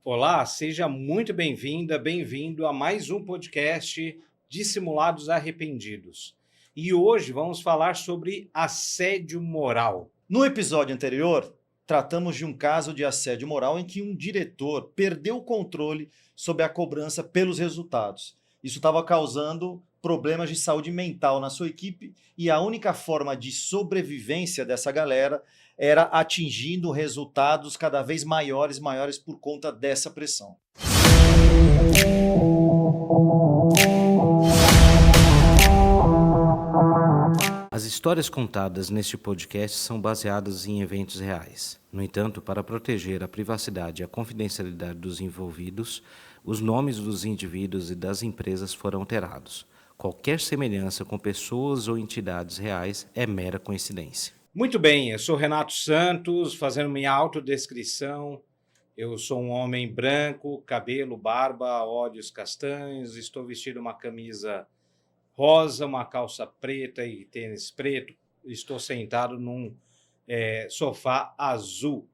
Olá, seja muito bem-vinda, bem-vindo a mais um podcast Dissimulados Arrependidos. E hoje vamos falar sobre assédio moral. No episódio anterior, tratamos de um caso de assédio moral em que um diretor perdeu o controle sobre a cobrança pelos resultados. Isso estava causando problemas de saúde mental na sua equipe e a única forma de sobrevivência dessa galera era atingindo resultados cada vez maiores por conta dessa pressão. As histórias contadas neste podcast são baseadas em eventos reais. No entanto, para proteger a privacidade e a confidencialidade dos envolvidos, os nomes dos indivíduos e das empresas foram alterados. Qualquer semelhança com pessoas ou entidades reais é mera coincidência. Muito bem, eu sou Renato Santos, fazendo minha autodescrição. Eu sou um homem branco, cabelo, barba, olhos castanhos, estou vestido uma camisa rosa, uma calça preta e tênis preto. Estou sentado num sofá azul.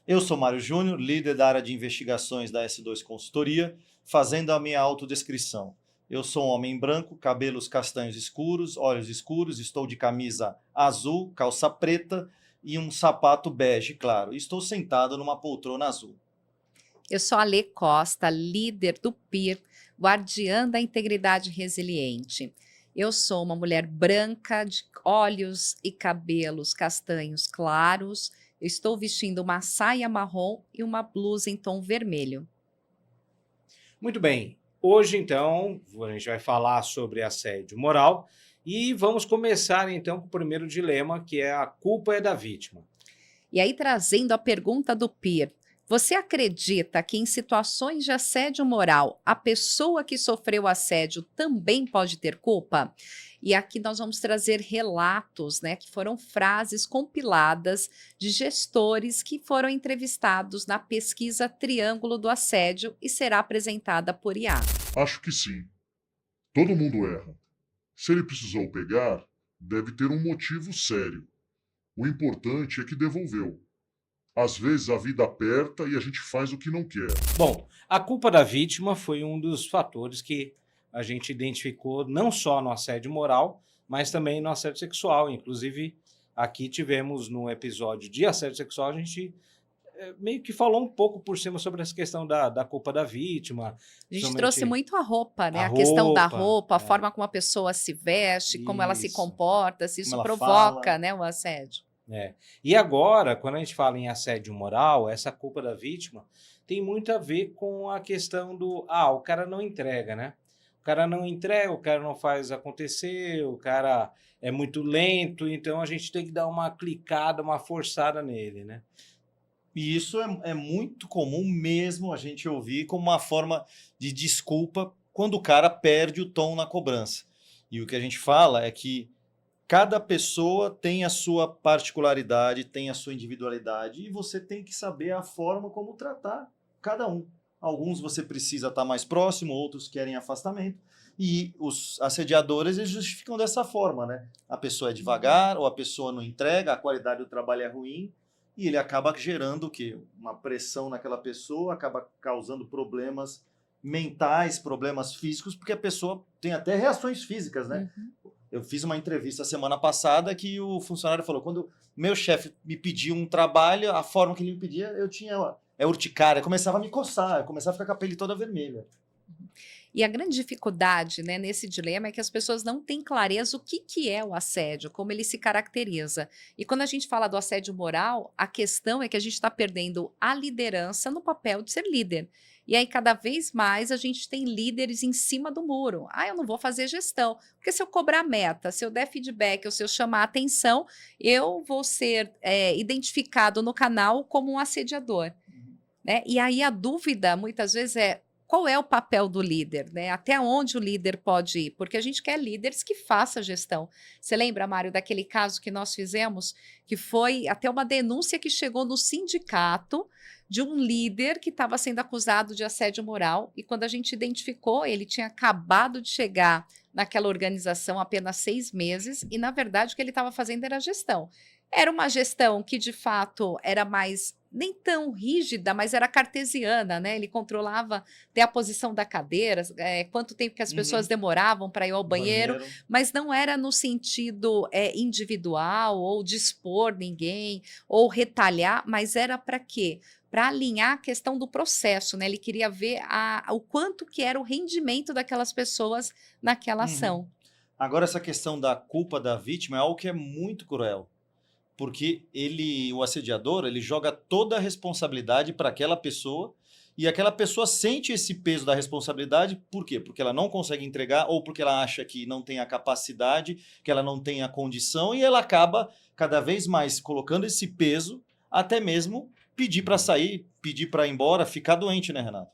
Eu sou Mário Júnior, líder da área de investigações da S2 Consultoria, fazendo a minha autodescrição. Eu sou um homem branco, cabelos castanhos escuros, olhos escuros, estou de camisa azul, calça preta e um sapato bege, claro. Estou sentado numa poltrona azul. Eu sou a Lê Costa, líder do PIR, guardiã da integridade resiliente. Eu sou uma mulher branca, de olhos e cabelos castanhos claros. Eu estou vestindo uma saia marrom e uma blusa em tom vermelho. Muito bem, hoje então a gente vai falar sobre assédio moral e vamos começar então com o primeiro dilema, que é a culpa é da vítima. E aí, trazendo a pergunta do PIR, você acredita que em situações de assédio moral, a pessoa que sofreu assédio também pode ter culpa? E aqui nós vamos trazer relatos, né, que foram frases compiladas de gestores que foram entrevistados na pesquisa Triângulo do Assédio e será apresentada por IA. Acho que sim. Todo mundo erra. Se ele precisou pegar, deve ter um motivo sério. O importante é que devolveu. Às vezes a vida aperta e a gente faz o que não quer. Bom, a culpa da vítima foi um dos fatores que a gente identificou não só no assédio moral, mas também no assédio sexual. Inclusive, aqui tivemos no episódio de assédio sexual, a gente meio que falou um pouco por cima sobre essa questão da culpa da vítima. A gente somente trouxe muito a roupa, né? a A questão da roupa, roupa, a forma como a pessoa se veste, como ela se Isso. comporta, se Como isso ela provoca, fala. né, o assédio. É. E agora, quando a gente fala em assédio moral, essa culpa da vítima tem muito a ver com a questão do, o cara não entrega, né? O cara não entrega, o cara não faz acontecer, o cara é muito lento, então a gente tem que dar uma clicada, uma forçada nele, né? E isso é muito comum mesmo a gente ouvir como uma forma de desculpa quando o cara perde o tom na cobrança. E o que a gente fala é que cada pessoa tem a sua particularidade, tem a sua individualidade e você tem que saber a forma como tratar cada um. Alguns você precisa estar mais próximo, outros querem afastamento. E os assediadores eles justificam dessa forma, né? A pessoa é devagar, ou a pessoa não entrega, a qualidade do trabalho é ruim, e ele acaba gerando o quê? Uma pressão naquela pessoa, acaba causando problemas mentais, problemas físicos, porque a pessoa tem até reações físicas, né? Eu fiz uma entrevista semana passada que o funcionário falou, quando meu chefe me pediu um trabalho, a forma que ele me pedia, eu tinha urticária, começava a me coçar, eu começava a ficar com a pele toda vermelha. E a grande dificuldade, né, nesse dilema é que as pessoas não têm clareza o que é o assédio, como ele se caracteriza. E quando a gente fala do assédio moral, a questão é que a gente está perdendo a liderança no papel de ser líder. E aí, cada vez mais, a gente tem líderes em cima do muro. Eu não vou fazer gestão. Porque se eu cobrar meta, se eu der feedback ou se eu chamar atenção, eu vou ser identificado no canal como um assediador. Né? E aí a dúvida, muitas vezes, é qual é o papel do líder, né? Até onde o líder pode ir? Porque a gente quer líderes que façam gestão. Você lembra, Mário, daquele caso que nós fizemos, que foi até uma denúncia que chegou no sindicato de um líder que estava sendo acusado de assédio moral, e quando a gente identificou, ele tinha acabado de chegar naquela organização há apenas 6 meses, e na verdade o que ele estava fazendo era gestão. Era uma gestão que, de fato, era mais nem tão rígida, mas era cartesiana, né? Ele controlava até a posição da cadeira, quanto tempo que as pessoas demoravam para ir ao banheiro, mas não era no sentido individual ou de expor ninguém ou retalhar, mas era para quê? Para alinhar a questão do processo, né? Ele queria ver o quanto que era o rendimento daquelas pessoas naquela ação. Agora, essa questão da culpa da vítima é algo que é muito cruel. Porque o assediador, ele joga toda a responsabilidade para aquela pessoa e aquela pessoa sente esse peso da responsabilidade. Por quê? Porque ela não consegue entregar ou porque ela acha que não tem a capacidade, que ela não tem a condição e ela acaba cada vez mais colocando esse peso, até mesmo pedir para sair, pedir para ir embora, ficar doente, né, Renato?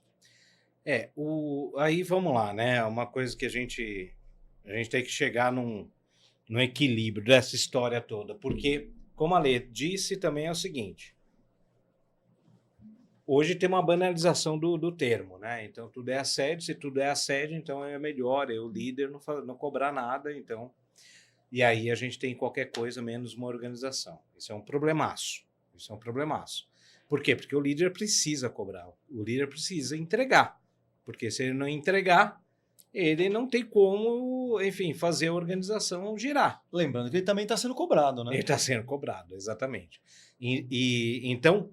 Aí vamos lá, né? Uma coisa que a gente tem que chegar no equilíbrio dessa história toda, porque, como a Lê disse, também é o seguinte: hoje tem uma banalização do termo, né? Então, tudo é assédio, se tudo é assédio, então é melhor eu, líder, não cobrar nada, então... E aí a gente tem qualquer coisa menos uma organização. Isso é um problemaço. Por quê? Porque o líder precisa cobrar, o líder precisa entregar, porque se ele não entregar, ele não tem como, enfim, fazer a organização girar. Lembrando que ele também está sendo cobrado, né? Ele está sendo cobrado, exatamente. Então,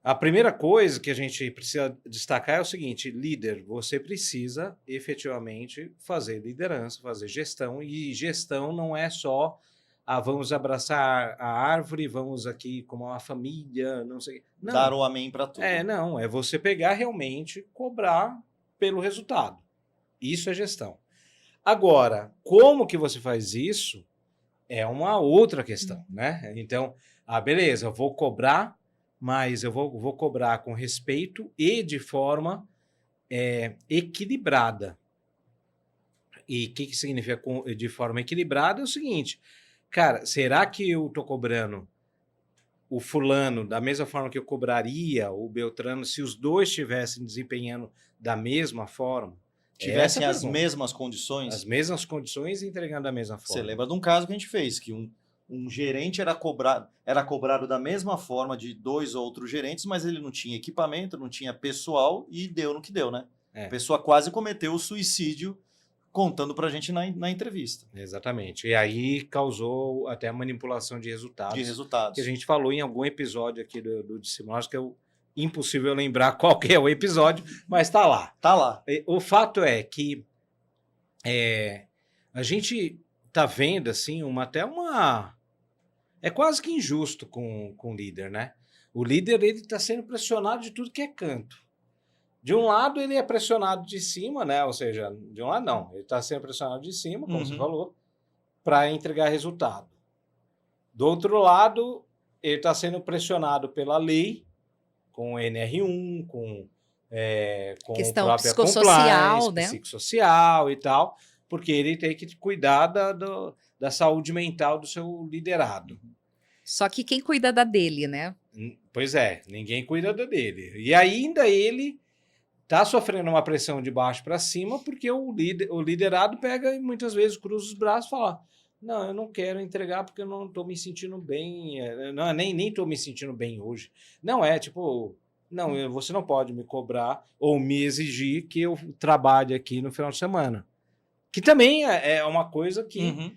a primeira coisa que a gente precisa destacar é o seguinte: líder, você precisa efetivamente fazer liderança, fazer gestão, e gestão não é só vamos abraçar a árvore, vamos aqui como uma família, não sei. Não. Dar o amém para tudo. Não, é você pegar realmente, cobrar pelo resultado. Isso é gestão. Agora, como que você faz isso é uma outra questão, né? Então, beleza, eu vou cobrar, mas eu vou cobrar com respeito e de forma equilibrada. E o que significa de forma equilibrada? É o seguinte, cara, será que eu estou cobrando o fulano da mesma forma que eu cobraria o Beltrano se os dois estivessem desempenhando da mesma forma? Tivessem as mesmas condições? As mesmas condições e entregando da mesma forma. Você lembra de um caso que a gente fez, que um gerente era cobrado da mesma forma de 2 outros gerentes, mas ele não tinha equipamento, não tinha pessoal e deu no que deu, né? A pessoa quase cometeu o suicídio contando pra gente na entrevista. Exatamente. E aí causou até a manipulação de resultados. Que a gente falou em algum episódio aqui do Dissimulados, que é impossível lembrar qual que é o episódio, mas está lá. Tá lá. O fato é que a gente tá vendo assim é quase que injusto com o líder, né? O líder, ele está sendo pressionado de tudo que é canto. De um lado, ele é pressionado de cima, né? Ou seja, de um lado não, ele está sendo pressionado de cima, como você falou, para entregar resultado. Do outro lado, ele está sendo pressionado pela lei, com o NR1, com questão própria psicossocial, né? Psicossocial e tal, porque ele tem que cuidar da saúde mental do seu liderado. Só que quem cuida da dele, né? Pois é, ninguém cuida da dele. E ainda ele está sofrendo uma pressão de baixo para cima, porque o liderado pega e muitas vezes cruza os braços e fala: não, eu não quero entregar porque eu não estou me sentindo bem, nem estou me sentindo bem hoje. Não é tipo, não, você não pode me cobrar ou me exigir que eu trabalhe aqui no final de semana. Que também é uma coisa que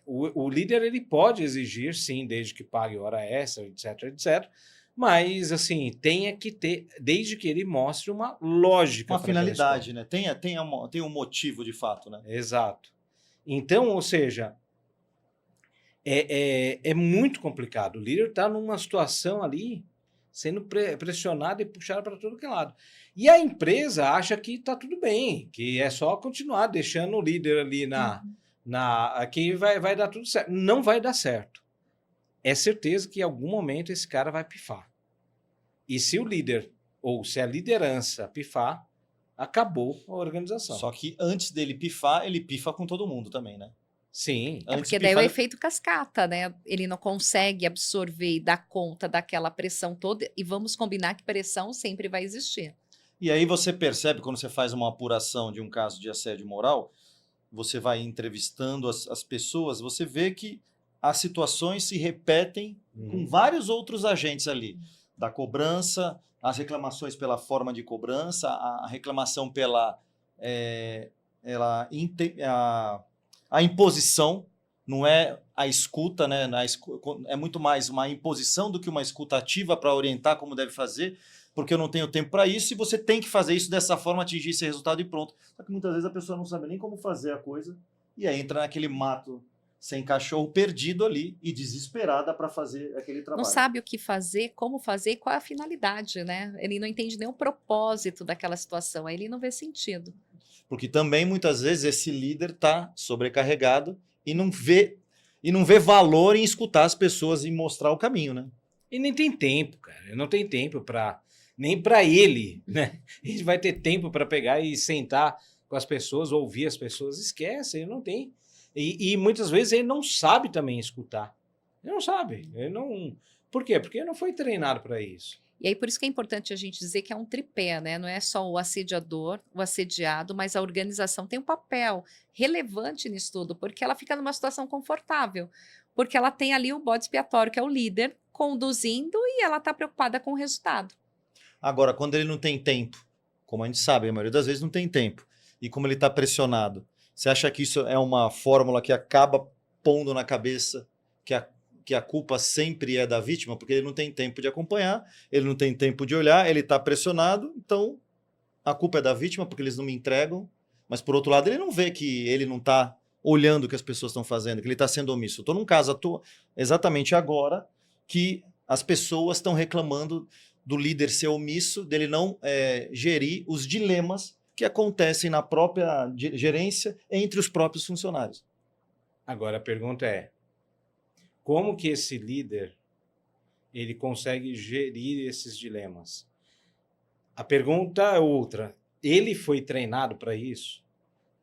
o líder, ele pode exigir, sim, desde que pague hora extra, etc, etc. Mas, assim, tenha que ter, desde que ele mostre uma lógica. Uma finalidade, né? Tem um motivo de fato, né? Exato. Então, ou seja, é muito complicado. O líder está numa situação ali, sendo pressionado e puxado para todo que lado. E a empresa acha que está tudo bem, que é só continuar deixando o líder ali que vai dar tudo certo. Não vai dar certo. É certeza que em algum momento esse cara vai pifar. E se o líder, ou se a liderança pifar, acabou a organização. Só que antes dele pifar, ele pifa com todo mundo também, né? Sim. Porque daí é o efeito cascata, né? Ele não consegue absorver e dar conta daquela pressão toda, e vamos combinar que pressão sempre vai existir. E aí você percebe, quando você faz uma apuração de um caso de assédio moral, você vai entrevistando as pessoas, você vê que as situações se repetem com vários outros agentes ali, da cobrança, as reclamações pela forma de cobrança, a reclamação pela a imposição, não é a escuta, né? É muito mais uma imposição do que uma escuta ativa para orientar como deve fazer, porque eu não tenho tempo para isso e você tem que fazer isso dessa forma, atingir esse resultado e pronto. Só que muitas vezes a pessoa não sabe nem como fazer a coisa e aí entra naquele mato sem cachorro, perdido ali e desesperada para fazer aquele trabalho. Não sabe o que fazer, como fazer e qual é a finalidade, né? Ele não entende nem o propósito daquela situação, aí ele não vê sentido. Porque também muitas vezes esse líder está sobrecarregado e não vê valor em escutar as pessoas e mostrar o caminho, né? E nem tem tempo, cara. Não tem tempo nem para ele, né? Ele vai ter tempo para pegar e sentar com as pessoas, ouvir as pessoas. Esquece, ele não tem. E muitas vezes ele não sabe também escutar. Ele não sabe. Ele não... Por quê? Porque ele não foi treinado para isso. E aí, por isso que é importante a gente dizer que é um tripé, né? Não é só o assediador, o assediado, mas a organização tem um papel relevante nisso tudo, porque ela fica numa situação confortável, porque ela tem ali o bode expiatório, que é o líder, conduzindo e ela está preocupada com o resultado. Agora, quando ele não tem tempo, como a gente sabe, a maioria das vezes não tem tempo, e como ele está pressionado, você acha que isso é uma fórmula que acaba pondo na cabeça que a culpa sempre é da vítima, porque ele não tem tempo de acompanhar, ele não tem tempo de olhar, ele está pressionado, então a culpa é da vítima porque eles não me entregam, mas por outro lado ele não vê que ele não está olhando o que as pessoas estão fazendo, que ele está sendo omisso. Estou num caso exatamente agora que as pessoas estão reclamando do líder ser omisso, dele não gerir os dilemas que acontecem na própria gerência entre os próprios funcionários. Agora a pergunta é, como que esse líder ele consegue gerir esses dilemas? A pergunta é outra. Ele foi treinado para isso?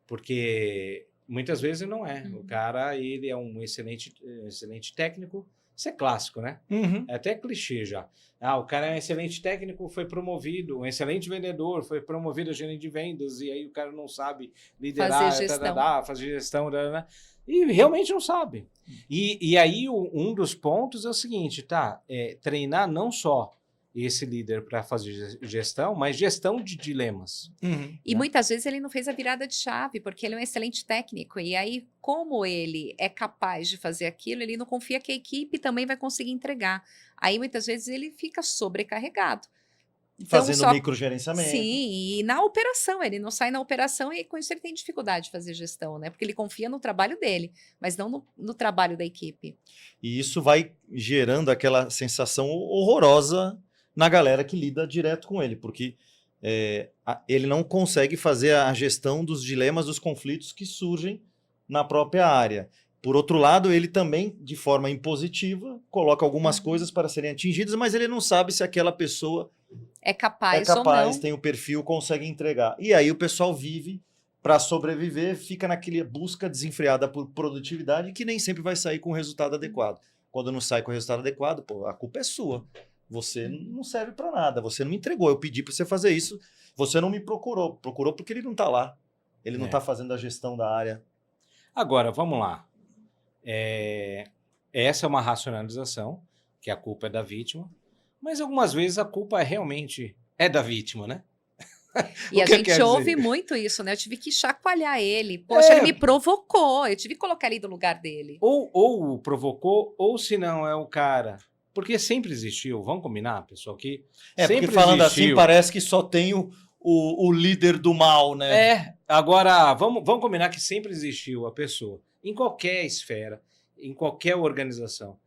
Porque muitas vezes não é. O cara ele é um excelente técnico. Isso é clássico, né? É até clichê já. O cara é um excelente técnico, foi promovido, um excelente vendedor, foi promovido a gerente de vendas, e aí o cara não sabe liderar, fazer gestão, e realmente não sabe. E aí um dos pontos é o seguinte, treinar não só esse líder para fazer gestão, mas gestão de dilemas. E muitas vezes ele não fez a virada de chave, porque ele é um excelente técnico. E aí, como ele é capaz de fazer aquilo, ele não confia que a equipe também vai conseguir entregar. Aí, muitas vezes, ele fica sobrecarregado. Então, fazendo microgerenciamento. Sim, e na operação, ele não sai na operação e com isso ele tem dificuldade de fazer gestão, né? Porque ele confia no trabalho dele, mas não no trabalho da equipe. E isso vai gerando aquela sensação horrorosa na galera que lida direto com ele, porque ele não consegue fazer a gestão dos dilemas, dos conflitos que surgem na própria área. Por outro lado, ele também, de forma impositiva, coloca algumas coisas para serem atingidas, mas ele não sabe se aquela pessoa é capaz ou não. Tem o perfil, consegue entregar. E aí o pessoal vive para sobreviver, fica naquela busca desenfreada por produtividade que nem sempre vai sair com o resultado adequado. Quando não sai com o resultado adequado, a culpa é sua. Você não serve para nada, você não me entregou, eu pedi para você fazer isso, você não me procurou. Procurou porque ele não está lá, ele não está fazendo a gestão da área. Agora, vamos lá. Essa é uma racionalização, que a culpa é da vítima, mas algumas vezes a culpa realmente é da vítima, né? E a gente ouve muito isso, né? Eu tive que chacoalhar ele. Poxa, ele me provocou, eu tive que colocar ele no lugar dele. Ou provocou, ou se não é o cara... Porque sempre existiu, vamos combinar, pessoal, que sempre porque falando existiu. Assim parece que só tem o líder do mal, né? Agora vamos combinar que sempre existiu a pessoa, em qualquer esfera, em qualquer organização,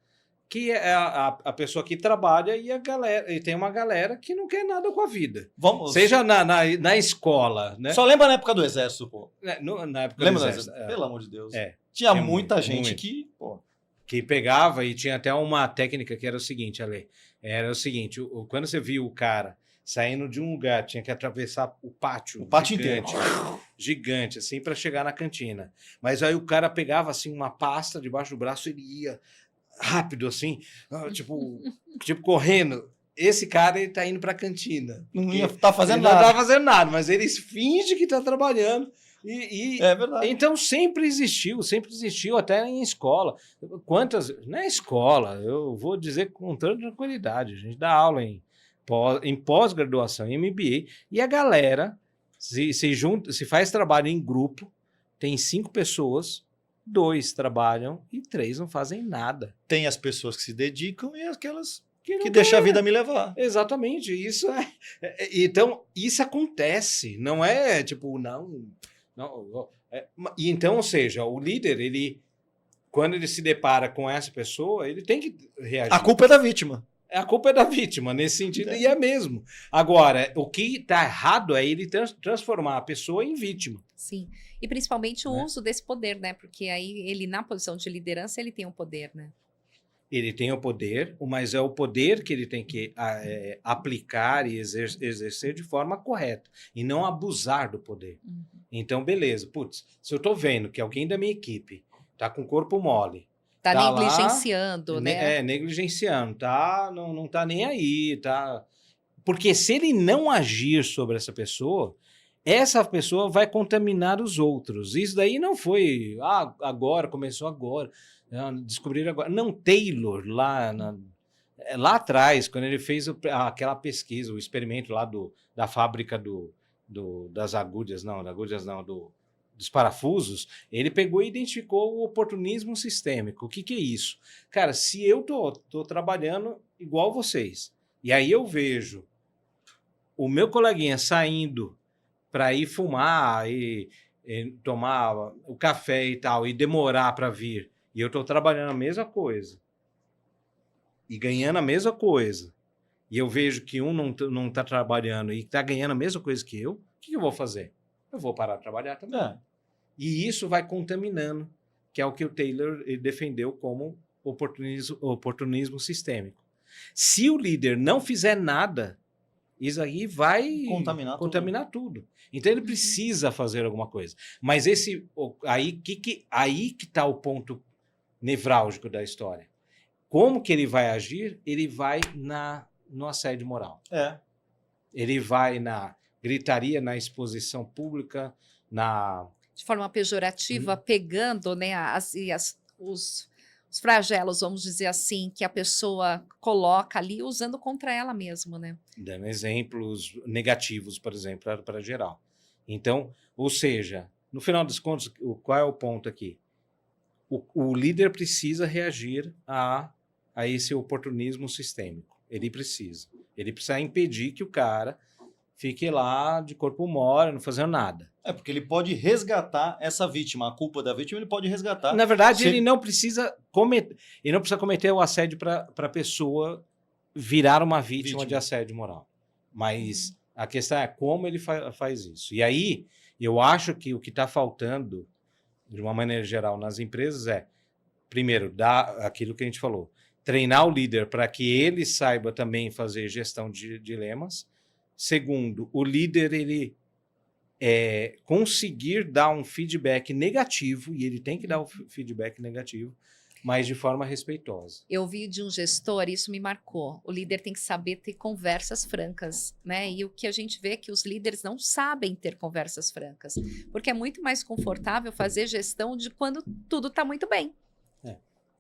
que é a pessoa que trabalha e tem uma galera que não quer nada com a vida. Seja na escola, né? Só lembra na época do exército, pô. Na época lembra do exército. Pelo amor de Deus. Tinha muita gente muito. que... Pô, que pegava e tinha até uma técnica que era o seguinte, Ale, era o seguinte, quando você viu o cara saindo de um lugar, tinha que atravessar o pátio gigante, gigante, assim, para chegar na cantina. Mas aí o cara pegava, assim, uma pasta debaixo do braço e ele ia rápido, assim, tipo correndo. Esse cara, ele tá indo pra cantina. Não ia tá fazendo ele nada. Não tá fazendo nada, mas ele finge que tá trabalhando É verdade. Então sempre existiu até em escola. Quantas, na escola, eu vou dizer com toda tranquilidade, a gente dá aula em pós-graduação, em MBA, e a galera se junta, se faz trabalho em grupo, tem 5 pessoas, 2 trabalham e 3 não fazem nada. Tem as pessoas que se dedicam e aquelas Que não que deixam a querem. vida me levar. Exatamente, isso então, isso acontece, não é tipo, não. E então, ou seja, o líder, quando ele se depara com essa pessoa, ele tem que reagir. A culpa é da vítima. A culpa é da vítima, nesse sentido, e é mesmo. Agora, o que está errado é ele transformar a pessoa em vítima. Sim. E principalmente o Né? uso desse poder, né? Porque aí ele, na posição de liderança, ele tem o poder, né? Ele tem o poder, mas é o poder que ele tem que aplicar e exercer de forma correta, e não abusar do poder. Uhum. Então, beleza. Putz, se eu estou vendo que alguém da minha equipe está com o corpo mole, Tá Tá lá, negligenciando, né? negligenciando, não tá nem aí, tá? Porque se ele não agir sobre essa pessoa vai contaminar os outros. Isso daí não foi, agora, começou agora, descobriram agora. Não, Taylor, lá atrás, quando ele fez aquela pesquisa, o experimento lá da fábrica das agulhas, dos parafusos, ele pegou e identificou o oportunismo sistêmico. O que é isso? Cara, se eu tô trabalhando igual vocês, e aí eu vejo o meu coleguinha saindo para ir fumar e tomar o café e tal, e demorar para vir, e eu estou trabalhando a mesma coisa, e ganhando a mesma coisa, e eu vejo que um não está trabalhando e está ganhando a mesma coisa que eu, o que eu vou fazer? Eu vou parar de trabalhar também. E isso vai contaminando, que é o que o Taylor defendeu como oportunismo sistêmico. Se o líder não fizer nada, isso aí vai contaminar tudo. Então ele precisa fazer alguma coisa. Mas aí que está o ponto nevrálgico da história. Como que ele vai agir? Ele vai no assédio moral. Ele vai na gritaria, na exposição pública, de forma pejorativa, pegando, né, os flagelos, vamos dizer assim, que a pessoa coloca ali, usando contra ela mesma, né? Dando exemplos negativos, por exemplo, para geral. Então, ou seja, no final das contas, qual é o ponto aqui? O líder precisa reagir a esse oportunismo sistêmico. Ele precisa impedir que o cara fique lá de corpo mole, não fazendo nada. Porque ele pode resgatar essa vítima. A culpa da vítima ele pode resgatar. Na verdade, ele não precisa cometer o assédio para a pessoa virar uma vítima de assédio moral. Mas a questão é como ele faz isso. E aí, eu acho que o que está faltando, de uma maneira geral, nas empresas primeiro, dar aquilo que a gente falou, treinar o líder para que ele saiba também fazer gestão de dilemas. Segundo, o líder, ele conseguir dar um feedback negativo, e ele tem que dar o feedback negativo, mas de forma respeitosa. Eu vi de um gestor, isso me marcou. O líder tem que saber ter conversas francas, né? E o que a gente vê é que os líderes não sabem ter conversas francas, porque é muito mais confortável fazer gestão de quando tudo está muito bem.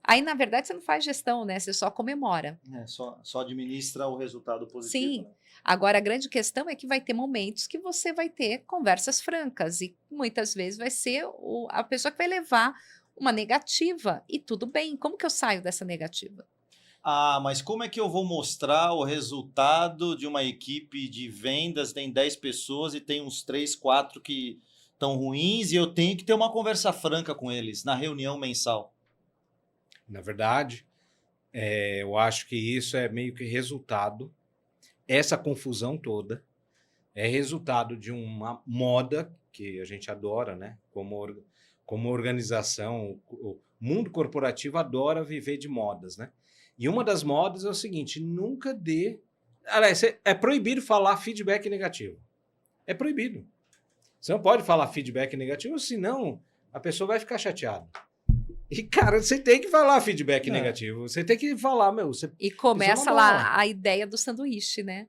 Aí, na verdade, você não faz gestão, né? Você só comemora. Só administra o resultado positivo. Sim. Né? Agora, a grande questão é que vai ter momentos que você vai ter conversas francas e muitas vezes vai ser a pessoa que vai levar uma negativa e tudo bem. Como que eu saio dessa negativa? Mas como é que eu vou mostrar o resultado de uma equipe de vendas, tem 10 pessoas e tem uns 3, 4 que estão ruins e eu tenho que ter uma conversa franca com eles na reunião mensal? Na verdade, eu acho que isso é meio que resultado, essa confusão toda é resultado de uma moda que a gente adora, né? Como organização, o mundo corporativo adora viver de modas, né? E uma das modas é o seguinte, nunca dê... Aliás, é proibido falar feedback negativo. É proibido. Você não pode falar feedback negativo, senão a pessoa vai ficar chateada. E, cara, você tem que falar feedback É. negativo. Você tem que falar, meu. Você E começa pisou na bola. lá a ideia do sanduíche, né?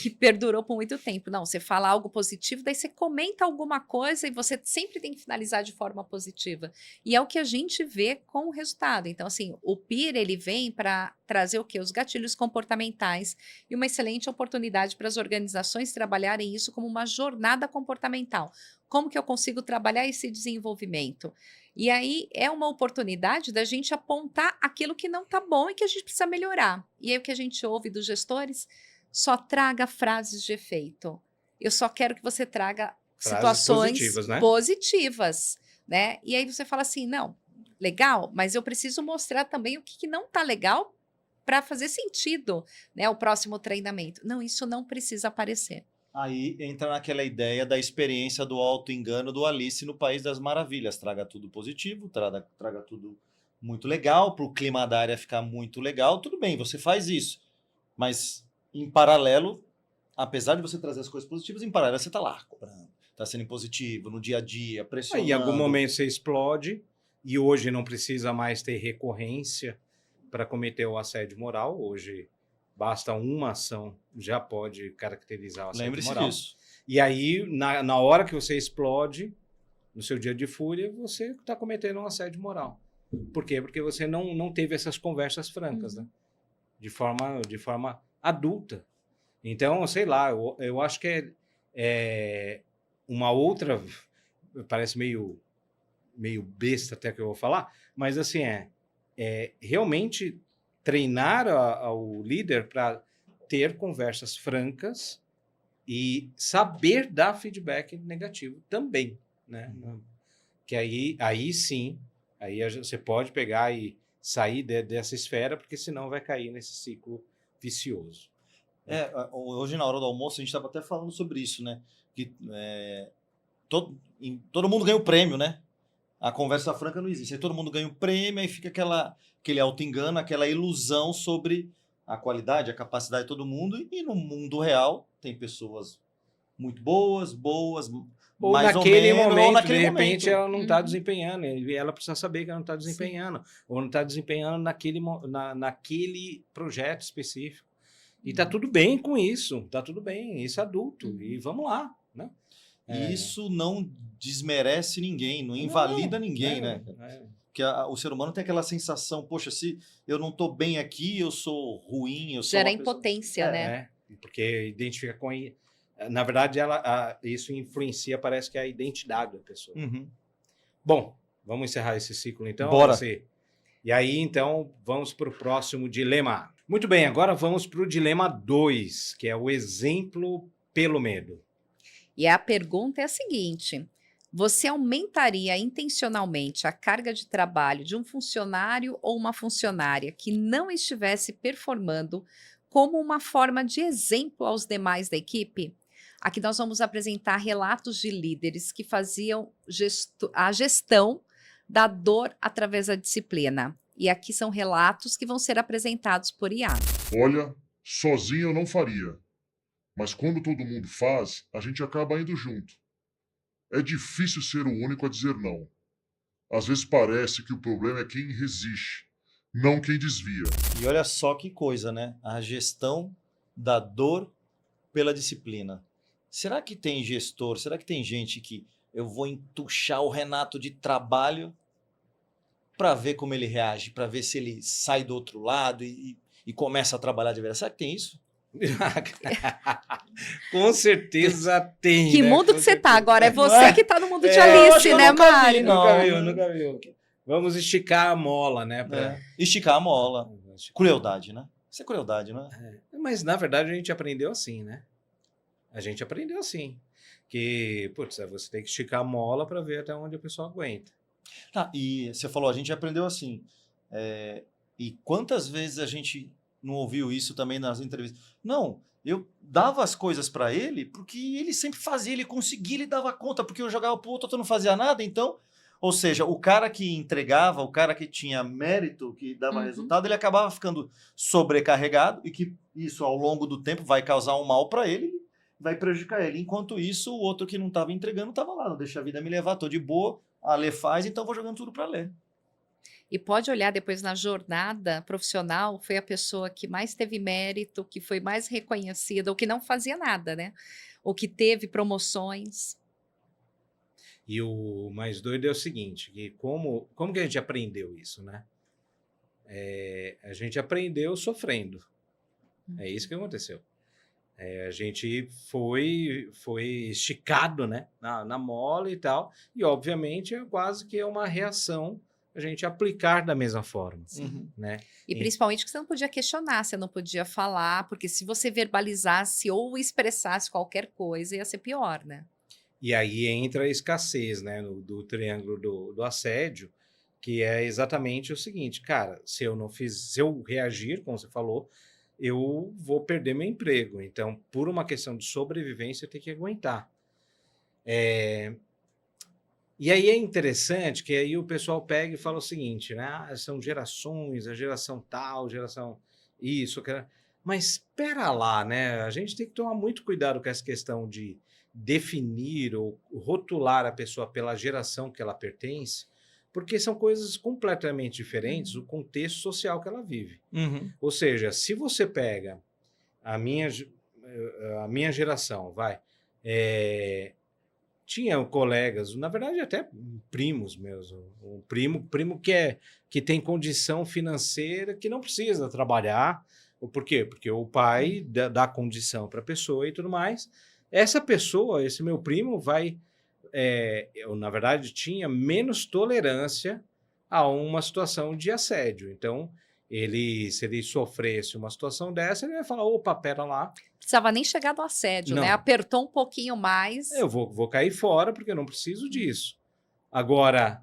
Que perdurou por muito tempo. Não, você fala algo positivo, daí você comenta alguma coisa e você sempre tem que finalizar de forma positiva. E é o que a gente vê com o resultado. Então, assim, o PIR, ele vem para trazer o quê? Os gatilhos comportamentais e uma excelente oportunidade para as organizações trabalharem isso como uma jornada comportamental. Como que eu consigo trabalhar esse desenvolvimento? E aí é uma oportunidade da gente apontar aquilo que não está bom e que a gente precisa melhorar. E aí o que a gente ouve dos gestores, só traga frases de efeito. Eu só quero que você traga Frases situações positivas, né? positivas, né? E aí você fala assim, não, legal, mas eu preciso mostrar também o que não está legal para fazer sentido, né? O próximo treinamento. Não, isso não precisa aparecer. Aí entra naquela ideia da experiência do auto-engano do Alice no País das Maravilhas. Traga tudo positivo, traga tudo muito legal, para o clima da área ficar muito legal. Tudo bem, você faz isso. Mas, em paralelo, apesar de você trazer as coisas positivas, em paralelo você está lá, cobrando. Está sendo impositivo no dia a dia, Aí, pressionando. em algum momento você explode e hoje não precisa mais ter recorrência para cometer o assédio moral. Hoje basta uma ação, já pode caracterizar o assédio Lembre-se moral. disso. E aí, na hora que você explode, no seu dia de fúria, você está cometendo um assédio moral. Por quê? Porque você não teve essas conversas francas, né? De forma adulta. Então, sei lá, eu acho que é uma outra... Parece meio besta até que eu vou falar, mas assim, realmente treinar ao líder para ter conversas francas e saber dar feedback negativo também, né? Que aí sim, aí você pode pegar e sair dessa esfera, porque senão vai cair nesse ciclo vicioso. Hoje na hora do almoço a gente estava até falando sobre isso, né? Que todo mundo ganha o prêmio, né? A conversa franca não existe. Aí todo mundo ganha o prêmio, aí fica aquele auto-engano, aquela ilusão sobre a qualidade, a capacidade de todo mundo. E no mundo real tem pessoas muito boas, Ou mais naquele ou menos, momento, ou naquele de repente, momento. ela não está desempenhando, e ela precisa saber que ela não está desempenhando, ou não está desempenhando naquele projeto específico. E tá tudo bem com isso, tá tudo bem, isso é adulto, e vamos lá, né? E isso não desmerece ninguém, não invalida ninguém, né? Porque o ser humano tem aquela sensação, poxa, se eu não estou bem aqui, eu sou ruim, eu sou Gera uma pessoa... impotência, né? Porque identifica com... Na verdade, isso influencia, parece que é a identidade da pessoa. Uhum. Bom, vamos encerrar esse ciclo então? Bora. E aí, então, vamos para o próximo dilema. Muito bem, agora vamos para o dilema 2, que é o exemplo pelo medo. E a pergunta é a seguinte: você aumentaria intencionalmente a carga de trabalho de um funcionário ou uma funcionária que não estivesse performando como uma forma de exemplo aos demais da equipe? Aqui nós vamos apresentar relatos de líderes que faziam a gestão da dor através da disciplina. E aqui são relatos que vão ser apresentados por Ian. Olha, sozinho eu não faria. Mas quando todo mundo faz, a gente acaba indo junto. É difícil ser o único a dizer não. Às vezes parece que o problema é quem resiste, não quem desvia. E olha só que coisa, né? A gestão da dor pela disciplina. Será que tem gestor, será que tem gente que eu vou entuchar o Renato de trabalho para ver como ele reage, para ver se ele sai do outro lado e começa a trabalhar de verdade? Será que tem isso? Com certeza tem. Que né? mundo que você tá agora? É Não você é? que tá no mundo de Eu acho Alice, que eu né, nunca vi, Mário? não. Nunca viu. Vamos esticar a mola, né? Esticar a mola. Crueldade, né? Isso é crueldade, não é? Mas, na verdade, a gente aprendeu assim, né? A gente aprendeu assim. Que, putz, você tem que esticar a mola para ver até onde a pessoa aguenta. Tá, e você falou, a gente aprendeu assim. E quantas vezes a gente não ouviu isso também nas entrevistas? Não, eu dava as coisas para ele porque ele sempre fazia, ele conseguia, ele dava conta, porque eu jogava pro outro, não fazia nada, então... Ou seja, o cara que entregava, o cara que tinha mérito, que dava resultado, ele acabava ficando sobrecarregado e que isso, ao longo do tempo, vai causar um mal para ele, vai prejudicar ele. Enquanto isso, o outro que não estava entregando estava lá, não deixa a vida me levar, tô de boa, a Lê faz, então vou jogando tudo para Lê. E pode olhar depois na jornada profissional, foi a pessoa que mais teve mérito, que foi mais reconhecida, ou que não fazia nada, né? Ou que teve promoções. E o mais doido é o seguinte, que como que a gente aprendeu isso, né? A gente aprendeu sofrendo. É isso que aconteceu. A gente foi esticado, né? Na mola e tal. E, obviamente, é quase que uma reação a gente aplicar da mesma forma, Uhum. né? E principalmente que você não podia questionar, você não podia falar, porque se você verbalizasse ou expressasse qualquer coisa, ia ser pior, né? E aí entra a escassez, né, do triângulo do assédio, que é exatamente o seguinte, cara, se eu reagir, como você falou, eu vou perder meu emprego. Então, por uma questão de sobrevivência, eu tenho que aguentar. E aí é interessante que aí o pessoal pega e fala o seguinte, né? São gerações, a geração tal, geração isso, aquela. Mas espera lá, né? A gente tem que tomar muito cuidado com essa questão de definir ou rotular a pessoa pela geração que ela pertence, porque são coisas completamente diferentes o contexto social que ela vive. Uhum. Ou seja, se você pega a minha geração, tinha colegas, na verdade até primos meus, um primo que tem condição financeira, que não precisa trabalhar. Por quê? Porque o pai dá condição para a pessoa e tudo mais. Essa pessoa, esse meu primo, eu, na verdade, tinha menos tolerância a uma situação de assédio. Então, se ele sofresse uma situação dessa, ele ia falar, opa, pera lá, Precisava nem chegar do assédio, né? Não. Apertou um pouquinho mais. eu vou cair fora porque eu não preciso disso. Agora,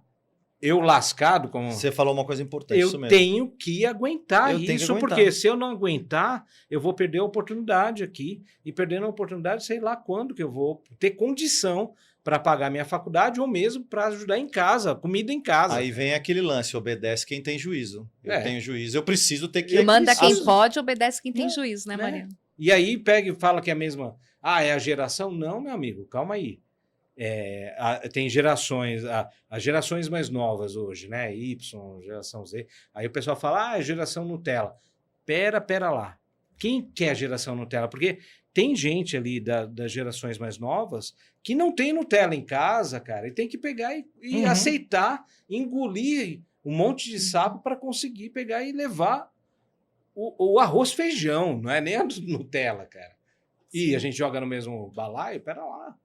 eu lascado, como Você falou uma coisa importante, isso eu mesmo. tenho que aguentar Eu tenho que isso, aguentar. porque se eu não aguentar, eu vou perder a oportunidade aqui. E perdendo a oportunidade, sei lá quando que eu vou ter condição para pagar minha faculdade ou mesmo para ajudar em casa, comida em casa. Aí vem aquele lance, obedece quem tem juízo. Eu É. tenho juízo, eu preciso ter que... Manda quem preciso. pode, obedece quem tem É, juízo, né, né? Mariana? E aí pega e fala que é a mesma. É a geração? Não, meu amigo, calma aí. Tem gerações, as gerações mais novas hoje, né? Y, geração Z. Aí o pessoal fala, geração Nutella. Pera lá. Quem que é a geração Nutella? Porque tem gente ali das gerações mais novas que não tem Nutella em casa, cara, e tem que pegar e aceitar, engolir um monte de sapo para conseguir pegar e levar o arroz feijão, não é nem a Nutella, cara. E a gente joga no mesmo balaio, pera lá.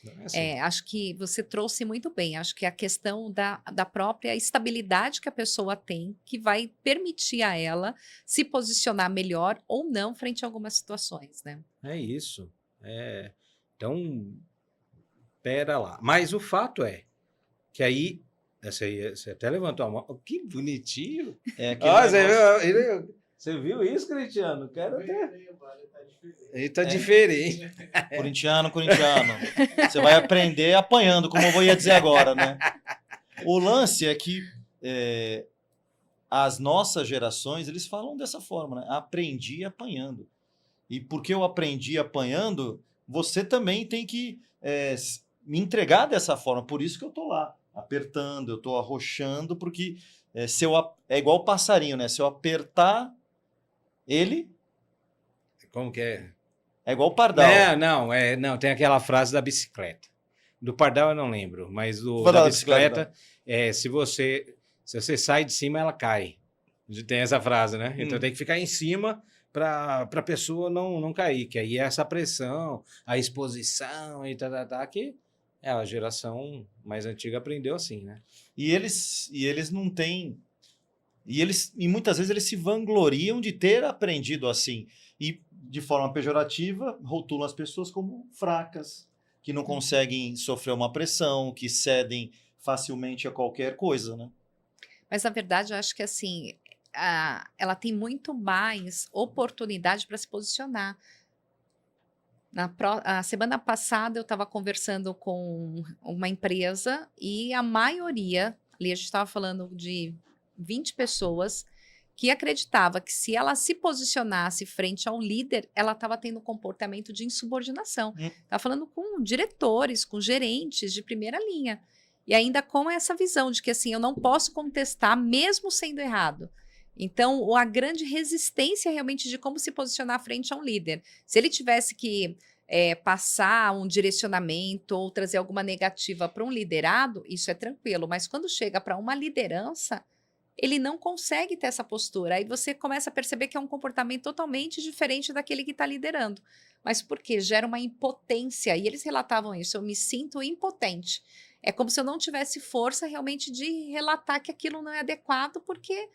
Não é assim. Acho que você trouxe muito bem. Acho que a questão da própria estabilidade que a pessoa tem, que vai permitir a ela se posicionar melhor ou não frente a algumas situações, né? É isso. Então, pera lá. Mas o fato é que aí, você até levantou a mão. Que bonitinho. É aquele negócio... Você viu isso, Cristiano? Quero até... Ele tá diferente. Corintiano. Você vai aprender apanhando, como eu ia dizer agora, né? O lance é que as nossas gerações, eles falam dessa forma, né? Aprendi apanhando. E porque eu aprendi apanhando, você também tem que me entregar dessa forma. Por isso que eu tô lá, apertando, eu tô arrochando, porque é igual o passarinho, né? Se eu apertar ele... Como que é? É igual o pardal. Não, tem aquela frase da bicicleta. Do pardal eu não lembro, mas Vou da dar a bicicleta, bicicleta, se você sai de cima, ela cai. Tem essa frase, né? Então tem que ficar em cima para a pessoa não cair, que aí é essa pressão, a exposição e que a geração mais antiga aprendeu assim, né? E eles não têm... E muitas vezes eles se vangloriam de ter aprendido assim. E, de forma pejorativa, rotulam as pessoas como fracas, que não conseguem sofrer uma pressão, que cedem facilmente a qualquer coisa, né? Mas, na verdade, eu acho que assim, ela tem muito mais oportunidade para se posicionar. A semana passada eu estava conversando com uma empresa e a maioria, ali a gente estava falando de 20 pessoas, que acreditava que se ela se posicionasse frente ao líder, ela estava tendo um comportamento de insubordinação. Estava falando com diretores, com gerentes de primeira linha. E ainda com essa visão de que assim, eu não posso contestar mesmo sendo errado. Então, a grande resistência realmente de como se posicionar frente a um líder. Se ele tivesse que passar um direcionamento ou trazer alguma negativa para um liderado, isso é tranquilo. Mas quando chega para uma liderança, ele não consegue ter essa postura. Aí você começa a perceber que é um comportamento totalmente diferente daquele que está liderando. Mas por quê? Gera uma impotência. E eles relatavam isso. Eu me sinto impotente. É como se eu não tivesse força realmente de relatar que aquilo não é adequado, porque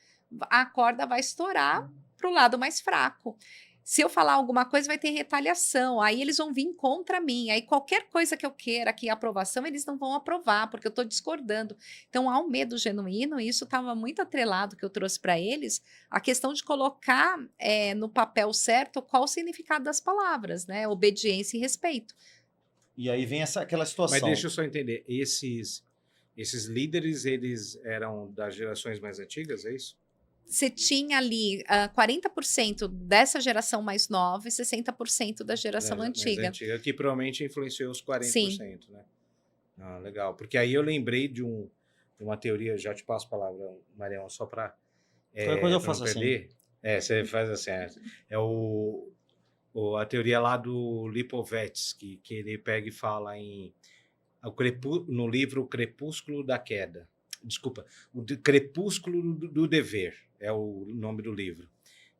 a corda vai estourar para o lado mais fraco. Se eu falar alguma coisa, vai ter retaliação. Aí eles vão vir contra mim. Aí qualquer coisa que eu queira aqui, aprovação, eles não vão aprovar, porque eu estou discordando. Então há um medo genuíno, e isso estava muito atrelado que eu trouxe para eles, a questão de colocar no papel certo qual o significado das palavras, né? Obediência e respeito. E aí vem aquela situação. Mas deixa eu só entender, esses líderes, eles eram das gerações mais antigas, é isso? Você tinha ali 40% dessa geração mais nova e 60% da geração antiga. Mais antiga, que provavelmente influenciou os 40%, Sim. né? Ah, legal. Porque aí eu lembrei de uma teoria, já te passo a palavra, Marião, só para Qualquer coisa eu faço não perder. Você faz assim. É a teoria lá do Lipovetsky, que ele pega e fala no livro O Crepúsculo da Queda. Desculpa, o Crepúsculo do Dever é o nome do livro.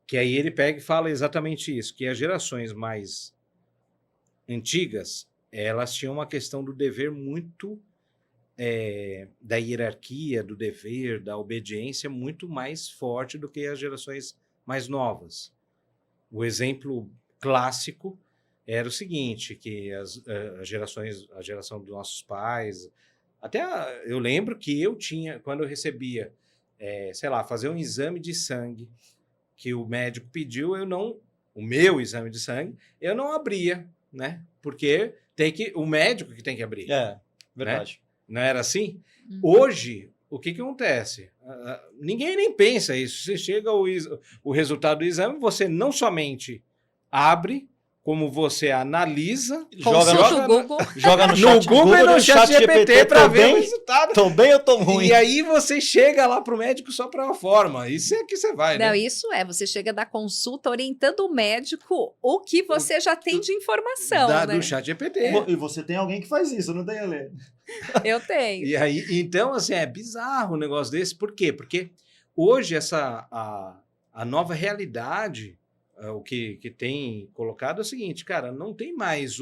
Que aí ele pega e fala exatamente isso, que as gerações mais antigas, elas tinham uma questão do dever muito, da hierarquia, do dever, da obediência, muito mais forte do que as gerações mais novas. O exemplo clássico era o seguinte, que a geração dos nossos pais, eu lembro que eu tinha, quando eu recebia, sei lá, fazer um exame de sangue que o médico pediu, o meu exame de sangue, eu não abria, né? Porque o médico que tem que abrir. Verdade. Né? Não era assim? Hoje, o que acontece? Ninguém nem pensa isso. Você chega o resultado do exame, você não somente abre, como você analisa, joga no Google, no Google e no chat GPT para ver o resultado. Tô bem ou tô ruim? E aí você chega lá pro médico só para uma forma. Isso é que você vai, não, né? isso você chega da consulta orientando o médico o que você já tem de informação, né? Do chat GPT. E você tem alguém que faz isso, não tem, Ale? Eu tenho. E aí, então, assim, é bizarro um negócio desse. Por quê? Porque hoje a nova realidade, o que tem colocado é o seguinte, cara, não tem mais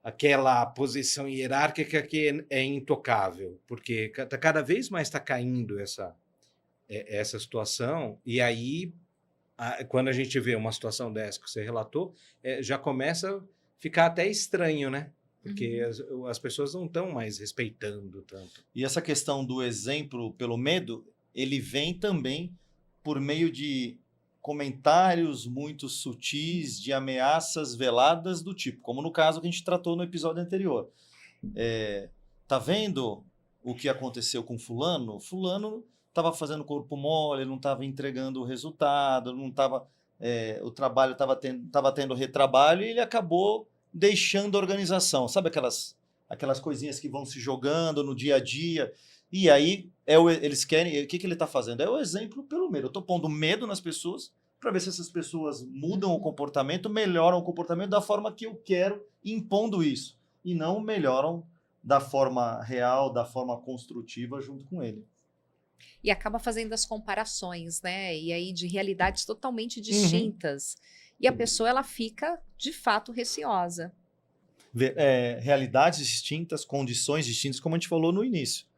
aquela posição hierárquica que é intocável, porque cada vez mais está caindo essa situação, e aí, quando a gente vê uma situação dessa que você relatou, já começa a ficar até estranho, né? Porque as pessoas não estão mais respeitando tanto. E essa questão do exemplo pelo medo, ele vem também por meio de comentários muito sutis, de ameaças veladas do tipo, como no caso que a gente tratou no episódio anterior. Tá vendo o que aconteceu com fulano? Fulano estava fazendo corpo mole, não estava entregando o resultado, não estava, o trabalho estava tendo retrabalho, e ele acabou deixando a organização. Sabe aquelas coisinhas que vão se jogando no dia a dia? E aí, eles querem... O que ele está fazendo? É o exemplo pelo medo. Eu estou pondo medo nas pessoas para ver se essas pessoas mudam o comportamento, melhoram o comportamento da forma que eu quero, impondo isso. E não melhoram da forma real, da forma construtiva junto com ele. E acaba fazendo as comparações, né? E aí de realidades totalmente distintas. E a pessoa, ela fica, de fato, receosa. Realidades distintas, condições distintas, como a gente falou no início.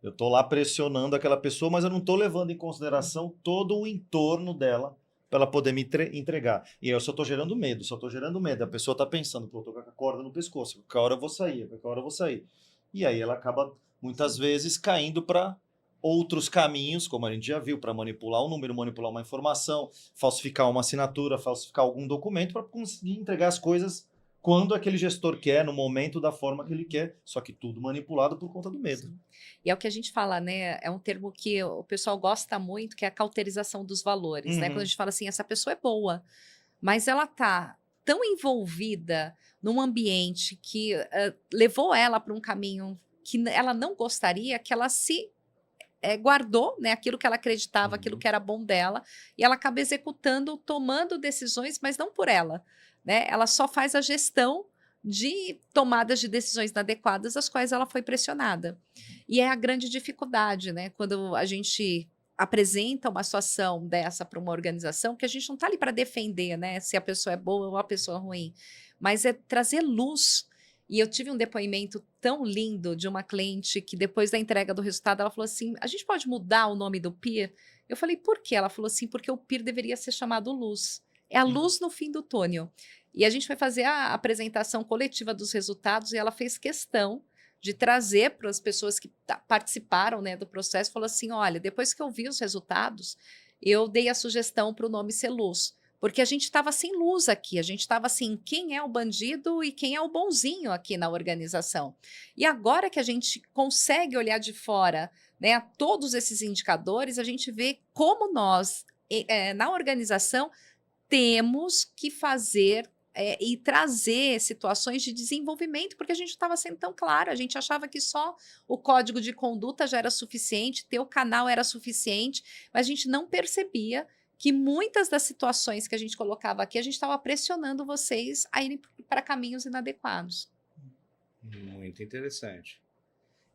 Eu estou lá pressionando aquela pessoa, mas eu não estou levando em consideração todo o entorno dela para ela poder me entregar. E eu só estou gerando medo, A pessoa está pensando, pô, eu estou com a corda no pescoço, qualquer hora eu vou sair, E aí ela acaba, muitas vezes, caindo para outros caminhos, como a gente já viu, para manipular um número, manipular uma informação, falsificar uma assinatura, falsificar algum documento para conseguir entregar as coisas quando aquele gestor quer, no momento, da forma que ele quer, só que tudo manipulado por conta do medo. Sim. E é o que a gente fala, né? É um termo que o pessoal gosta muito, que é a cauterização dos valores, né? Quando a gente fala assim, essa pessoa é boa, mas ela tá tão envolvida num ambiente que levou ela para um caminho que ela não gostaria, que ela se guardou, né, aquilo que ela acreditava, aquilo Uhum. que era bom dela, e ela acaba executando, tomando decisões, mas não por ela, né? Ela só faz a gestão de tomadas de decisões inadequadas, as quais ela foi pressionada. E é a grande dificuldade, né? Quando a gente apresenta uma situação dessa para uma organização, que a gente não está ali para defender, né? Se a pessoa é boa ou a pessoa é ruim, mas é trazer luz. E eu tive um depoimento tão lindo de uma cliente que depois da entrega do resultado, ela falou assim: a gente pode mudar o nome do PIR? Eu falei, por quê? Ela falou assim, porque o PIR deveria ser chamado luz. É a luz no fim do túnel. E a gente foi fazer a apresentação coletiva dos resultados e ela fez questão de trazer para as pessoas que participaram, né, do processo, falou assim, olha, depois que eu vi os resultados, eu dei a sugestão para o nome ser luz. Porque a gente estava sem luz aqui, a gente estava assim, quem é o bandido e quem é o bonzinho aqui na organização. E agora que a gente consegue olhar de fora, né, todos esses indicadores, a gente vê como nós, na organização, temos que fazer e trazer situações de desenvolvimento, porque a gente estava sendo tão claro, a gente achava que só o código de conduta já era suficiente, ter o canal era suficiente, mas a gente não percebia que muitas das situações que a gente colocava aqui, a gente estava pressionando vocês a irem para caminhos inadequados. Muito interessante.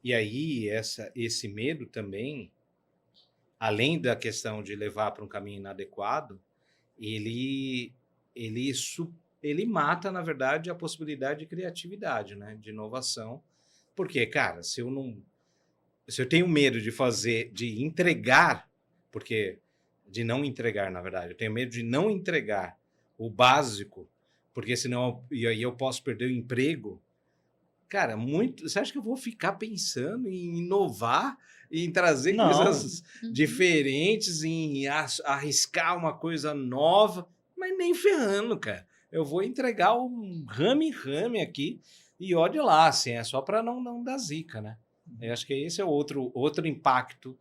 E aí, esse medo também, além da questão de levar para um caminho inadequado, ele mata, na verdade, a possibilidade de criatividade, né? De inovação. Porque, cara, se eu tenho medo de entregar, porque de não entregar, na verdade, eu tenho medo de não entregar o básico, porque senão e aí eu posso perder o emprego. Cara, você acha que eu vou ficar pensando em inovar, em trazer Não. coisas diferentes, em arriscar uma coisa nova? Mas nem ferrando, cara. Eu vou entregar um rame aqui e olha lá, assim, é só para não dar zica, né? Eu acho que esse é outro impacto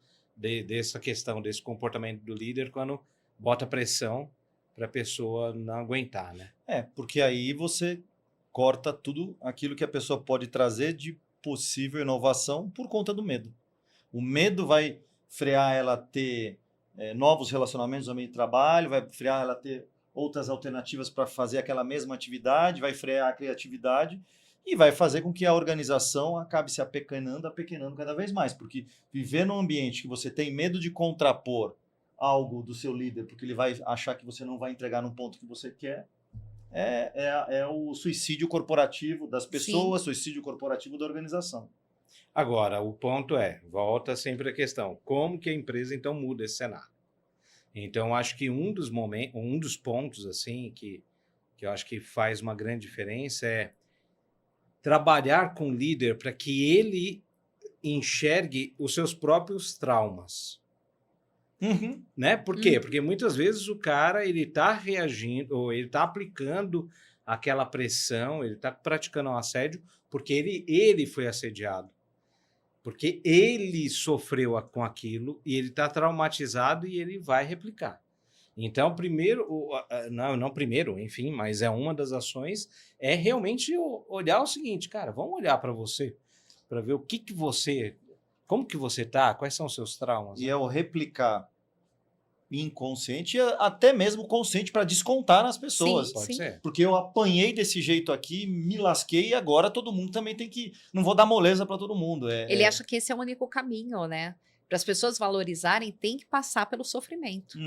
dessa questão, desse comportamento do líder quando bota pressão para a pessoa não aguentar, né? Porque aí você corta tudo aquilo que a pessoa pode trazer de possível inovação por conta do medo. O medo vai frear ela a ter novos relacionamentos no meio de trabalho, vai frear ela a ter outras alternativas para fazer aquela mesma atividade, vai frear a criatividade e vai fazer com que a organização acabe se apequenando cada vez mais. Porque viver num ambiente que você tem medo de contrapor algo do seu líder, porque ele vai achar que você não vai entregar no ponto que você quer, é o suicídio corporativo das pessoas, suicídio corporativo da organização. Agora, o ponto volta sempre a questão, como que a empresa então muda esse cenário? Então, acho que um dos pontos assim que eu acho que faz uma grande diferença é trabalhar com o líder para que ele enxergue os seus próprios traumas. Né? Por quê? Porque muitas vezes o cara ele está reagindo, ou ele está aplicando aquela pressão, ele está praticando um assédio porque ele foi assediado. Porque ele sofreu com aquilo e ele está traumatizado e ele vai replicar. Então, não primeiro, enfim, mas é uma das ações, é realmente olhar o seguinte, cara, vamos olhar para você, para ver como que você tá, quais são os seus traumas. E é o replicar inconsciente e até mesmo consciente para descontar nas pessoas. Sim, Pode ser. Porque eu apanhei desse jeito aqui, me lasquei e agora todo mundo também tem que... Não vou dar moleza para todo mundo. Ele acha que esse é o único caminho, né? Para as pessoas valorizarem, tem que passar pelo sofrimento.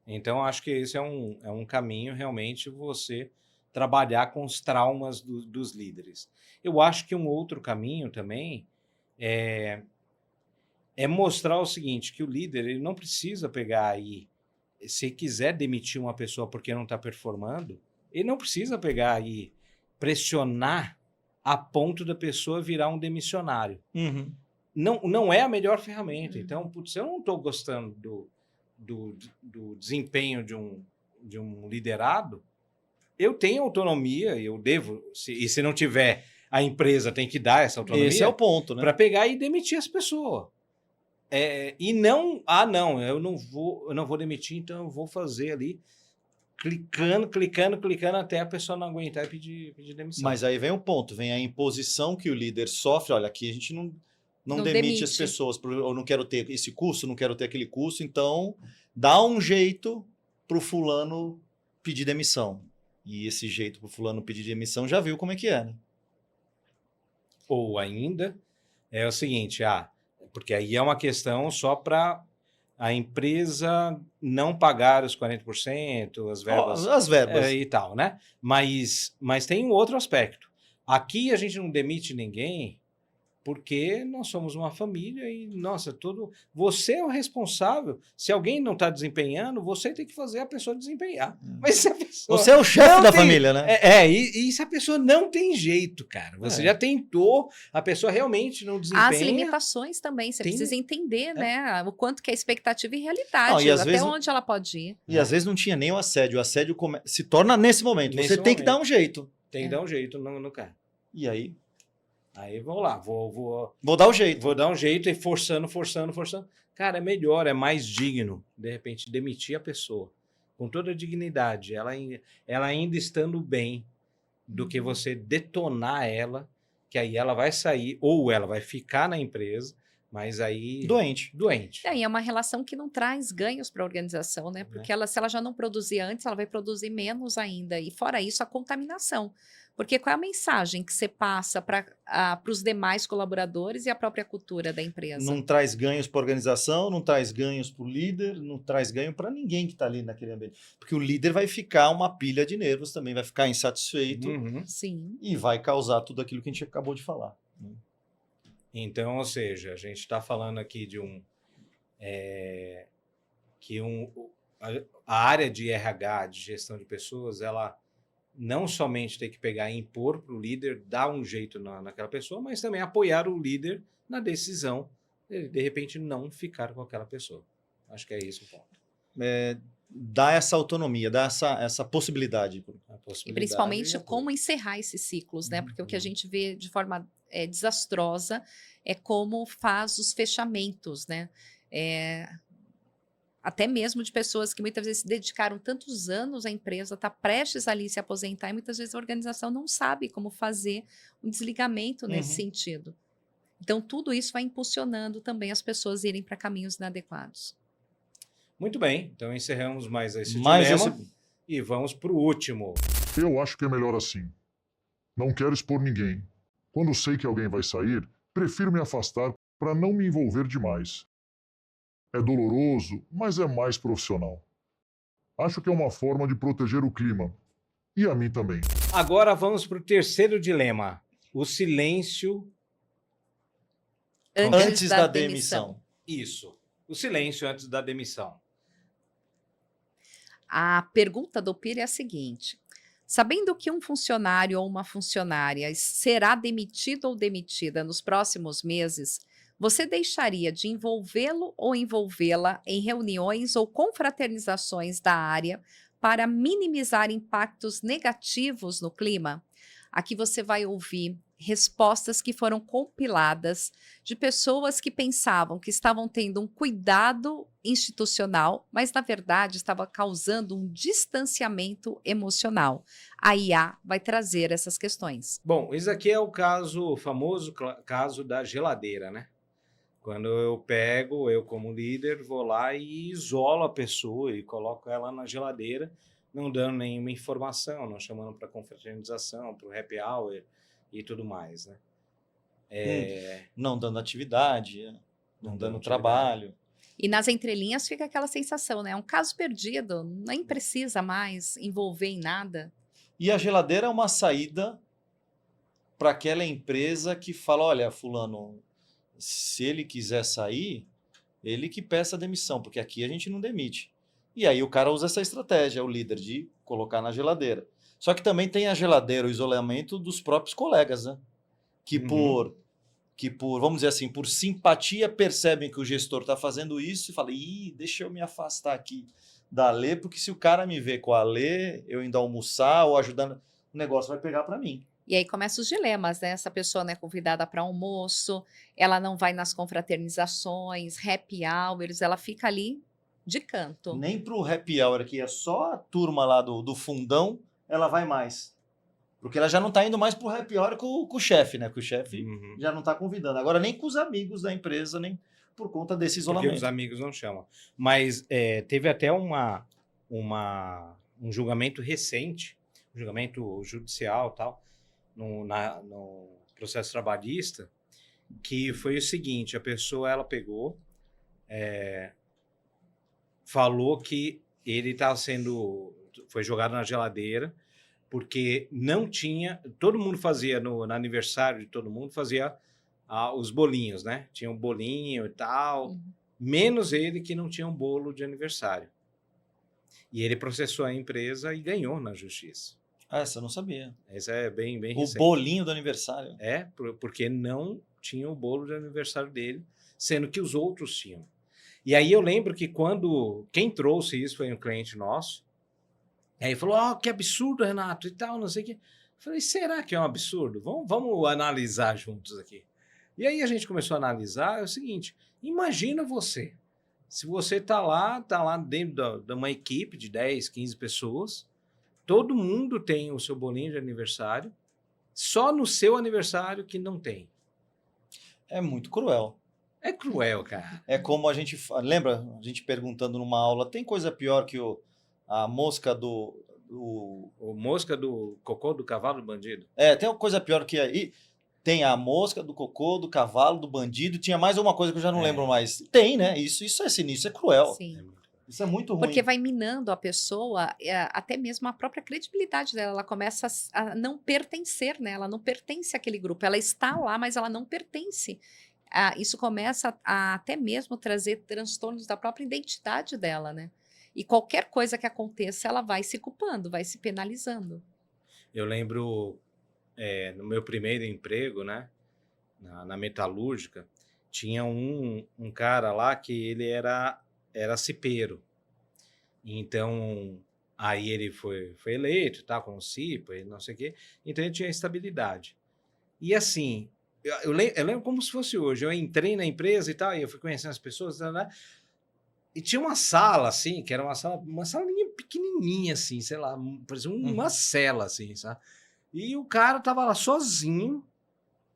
Então, acho que esse é um caminho, realmente, você trabalhar com os traumas dos líderes. Eu acho que um outro caminho também é mostrar o seguinte, que o líder ele não precisa pegar aí, se quiser demitir uma pessoa porque não está performando, ele não precisa pegar aí, pressionar a ponto da pessoa virar um demissionário. Não é a melhor ferramenta. Então, se eu não estou gostando do desempenho de um liderado, eu tenho autonomia, eu devo, e se não tiver, a empresa tem que dar essa autonomia. Esse é o ponto, né? Para pegar e demitir as pessoas. E não, eu não vou demitir, então eu vou fazer ali. clicando até a pessoa não aguentar e pedir demissão. Mas aí vem um ponto, vem a imposição que o líder sofre. Olha, aqui a gente não demite as pessoas, eu não quero ter esse curso, não quero ter aquele curso, então dá um jeito para o fulano pedir demissão. E esse jeito para o fulano pedir demissão já viu como é que é, né? Ou ainda é o seguinte, porque aí é uma questão só para a empresa não pagar os 40%, as verbas, As verbas. e tal, né? Mas tem um outro aspecto. Aqui a gente não demite ninguém porque nós somos uma família e, nossa, você é o responsável. Se alguém não está desempenhando, você tem que fazer a pessoa desempenhar. Mas se a pessoa Você é o chefe da tem- família, né? E se a pessoa não tem jeito, cara? Você já tentou, a pessoa realmente não desempenha. As limitações também, você precisa entender, né? O quanto que é expectativa e realidade, Não, e às até vezes- onde ela pode ir. E às vezes não tinha nem o assédio. O assédio se torna nesse momento. Nesse Você tem que momento. dar um jeito. Tem que dar um jeito no cara. E aí, Aí vamos lá, vou vou dar o jeito. dar um jeito e forçando. Cara, é melhor, é mais digno, de repente, demitir a pessoa com toda a dignidade, ela ainda estando bem, do que você detonar ela, que aí ela vai sair, ou ela vai ficar na empresa, mas aí... Doente. E é uma relação que não traz ganhos para a organização, né? Porque se ela já não produzia antes, ela vai produzir menos ainda. E fora isso, a contaminação. Porque qual é a mensagem que você passa para os demais colaboradores e a própria cultura da empresa? Não traz ganhos para a organização, não traz ganhos para o líder, não traz ganho para ninguém que está ali naquele ambiente. Porque o líder vai ficar uma pilha de nervos também, vai ficar insatisfeito Sim. e vai causar tudo aquilo que a gente acabou de falar. Então, ou seja, a gente está falando aqui de a área de RH, de gestão de pessoas, ela não somente tem que pegar e impor para o líder, dar um jeito naquela pessoa, mas também apoiar o líder na decisão de repente, não ficar com aquela pessoa. Acho que é isso o ponto. Dá essa autonomia, dá essa possibilidade. E principalmente como encerrar esses ciclos, né? Porque o que a gente vê de forma desastrosa é como faz os fechamentos, né? Até mesmo de pessoas que muitas vezes se dedicaram tantos anos à empresa, está prestes ali se aposentar, e muitas vezes a organização não sabe como fazer um desligamento nesse sentido. Então, tudo isso vai impulsionando também as pessoas irem para caminhos inadequados. Muito bem, então encerramos mais esse dilema e vamos para o último. Eu acho que é melhor assim. Não quero expor ninguém. Quando sei que alguém vai sair, prefiro me afastar para não me envolver demais. É doloroso, mas é mais profissional. Acho que é uma forma de proteger o clima. E a mim também. Agora vamos para o terceiro dilema. O silêncio antes da demissão. Isso. O silêncio antes da demissão. A pergunta do Pira é a seguinte: sabendo que um funcionário ou uma funcionária será demitido ou demitida nos próximos meses, você deixaria de envolvê-lo ou envolvê-la em reuniões ou confraternizações da área para minimizar impactos negativos no clima? Aqui você vai ouvir respostas que foram compiladas de pessoas que pensavam que estavam tendo um cuidado institucional, mas na verdade estava causando um distanciamento emocional. A IA vai trazer essas questões. Bom, isso aqui é o famoso caso da geladeira, né? Quando eu como líder, vou lá e isolo a pessoa e coloco ela na geladeira, não dando nenhuma informação, não chamando para confraternização, para o happy hour e tudo mais, né? Não dando atividade, não dando trabalho. E nas entrelinhas fica aquela sensação, né? É um caso perdido, nem precisa mais envolver em nada. E a geladeira é uma saída para aquela empresa que fala, olha, fulano, se ele quiser sair, ele que peça a demissão, porque aqui a gente não demite. E aí o cara usa essa estratégia, o líder, de colocar na geladeira. Só que também tem a geladeira, o isolamento dos próprios colegas, né? Que por, vamos dizer assim, por simpatia percebem que o gestor está fazendo isso e falam, deixa eu me afastar aqui da Lê, porque se o cara me ver com a Lê, eu indo almoçar ou ajudando, o negócio vai pegar para mim. E aí começam os dilemas, né? Essa pessoa não é convidada para almoço, ela não vai nas confraternizações, happy hours, ela fica ali De canto. Nem pro happy hour, que é só a turma lá do fundão, ela vai mais. Porque ela já não tá indo mais pro happy hour com o chefe, né? Que o chefe Uhum. já não tá convidando. Agora nem com os amigos da empresa, nem por conta desse Porque isolamento. os amigos não chamam. Mas teve até um julgamento recente, um julgamento judicial tal, no processo trabalhista, que foi o seguinte: a pessoa ela pegou, falou que ele foi jogado na geladeira porque não tinha, todo mundo fazia no aniversário de todo mundo fazia os bolinhos, né? Tinha um bolinho e tal, Uhum. menos ele que não tinha um bolo de aniversário. E ele processou a empresa e ganhou na justiça. Ah, essa eu não sabia. Esse é bem O recente. bolinho do aniversário. Porque não tinha o bolo de aniversário dele, sendo que os outros tinham. E aí eu lembro que quem trouxe isso foi um cliente nosso, aí falou, que absurdo, Renato, e tal, não sei o quê. Eu falei, será que é um absurdo? Vamos analisar juntos aqui. E aí a gente começou a analisar, é o seguinte, imagina você, se você tá lá dentro de uma equipe de 10, 15 pessoas, todo mundo tem o seu bolinho de aniversário, só no seu aniversário que não tem. É muito cruel. É cruel, cara. É como a gente lembra a gente perguntando numa aula, tem coisa pior que a mosca do O mosca do cocô do cavalo do bandido. tem uma coisa pior que aí tem a mosca do cocô do cavalo do bandido, tinha mais uma coisa que eu já não lembro mais. Tem, né? Isso é sinistro, isso é cruel. Sim. Isso é muito ruim. Porque vai minando a pessoa, até mesmo a própria credibilidade dela. Ela começa a não pertencer, né? Ela não pertence àquele grupo. Ela está lá, mas ela não pertence. Isso começa a até mesmo trazer transtornos da própria identidade dela, né? E qualquer coisa que aconteça, ela vai se culpando, vai se penalizando. Eu lembro, no meu primeiro emprego, né, na metalúrgica, tinha um cara lá que ele era cipeiro. Então, aí ele foi eleito, tá, como cipa, e não sei o quê. Então, ele tinha estabilidade. E assim, eu lembro como se fosse hoje. Eu entrei na empresa e tal, e eu fui conhecendo as pessoas, né? E tinha uma sala, assim, que era uma salinha pequenininha, assim, sei lá, parecia uma cela, assim, sabe? E o cara tava lá sozinho,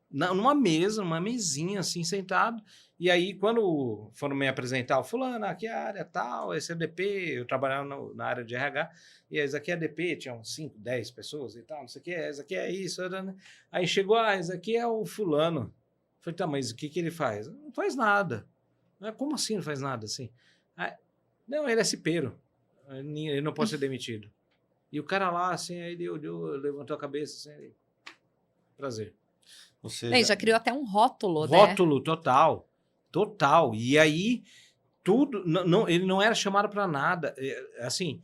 numa mesa, numa mesinha, assim, sentado. E aí, quando foram me apresentar, fulano, aqui é a área tal, esse é DP, eu trabalhava na área de RH, e esse aqui é DP, tinham 5, 10 pessoas e tal, não sei o que, esse aqui é isso. Né? Aí chegou, esse aqui é o fulano. Eu falei, tá, mas o que ele faz? Não faz nada. Como assim não faz nada, assim? Não, ele é cipeiro, ele não pode ser demitido. E o cara lá, assim, aí ele olhou, levantou a cabeça, assim, prazer. Ou seja, E já criou até um rótulo, né? Rótulo, total. E aí, tudo, ele não era chamado para nada. Assim,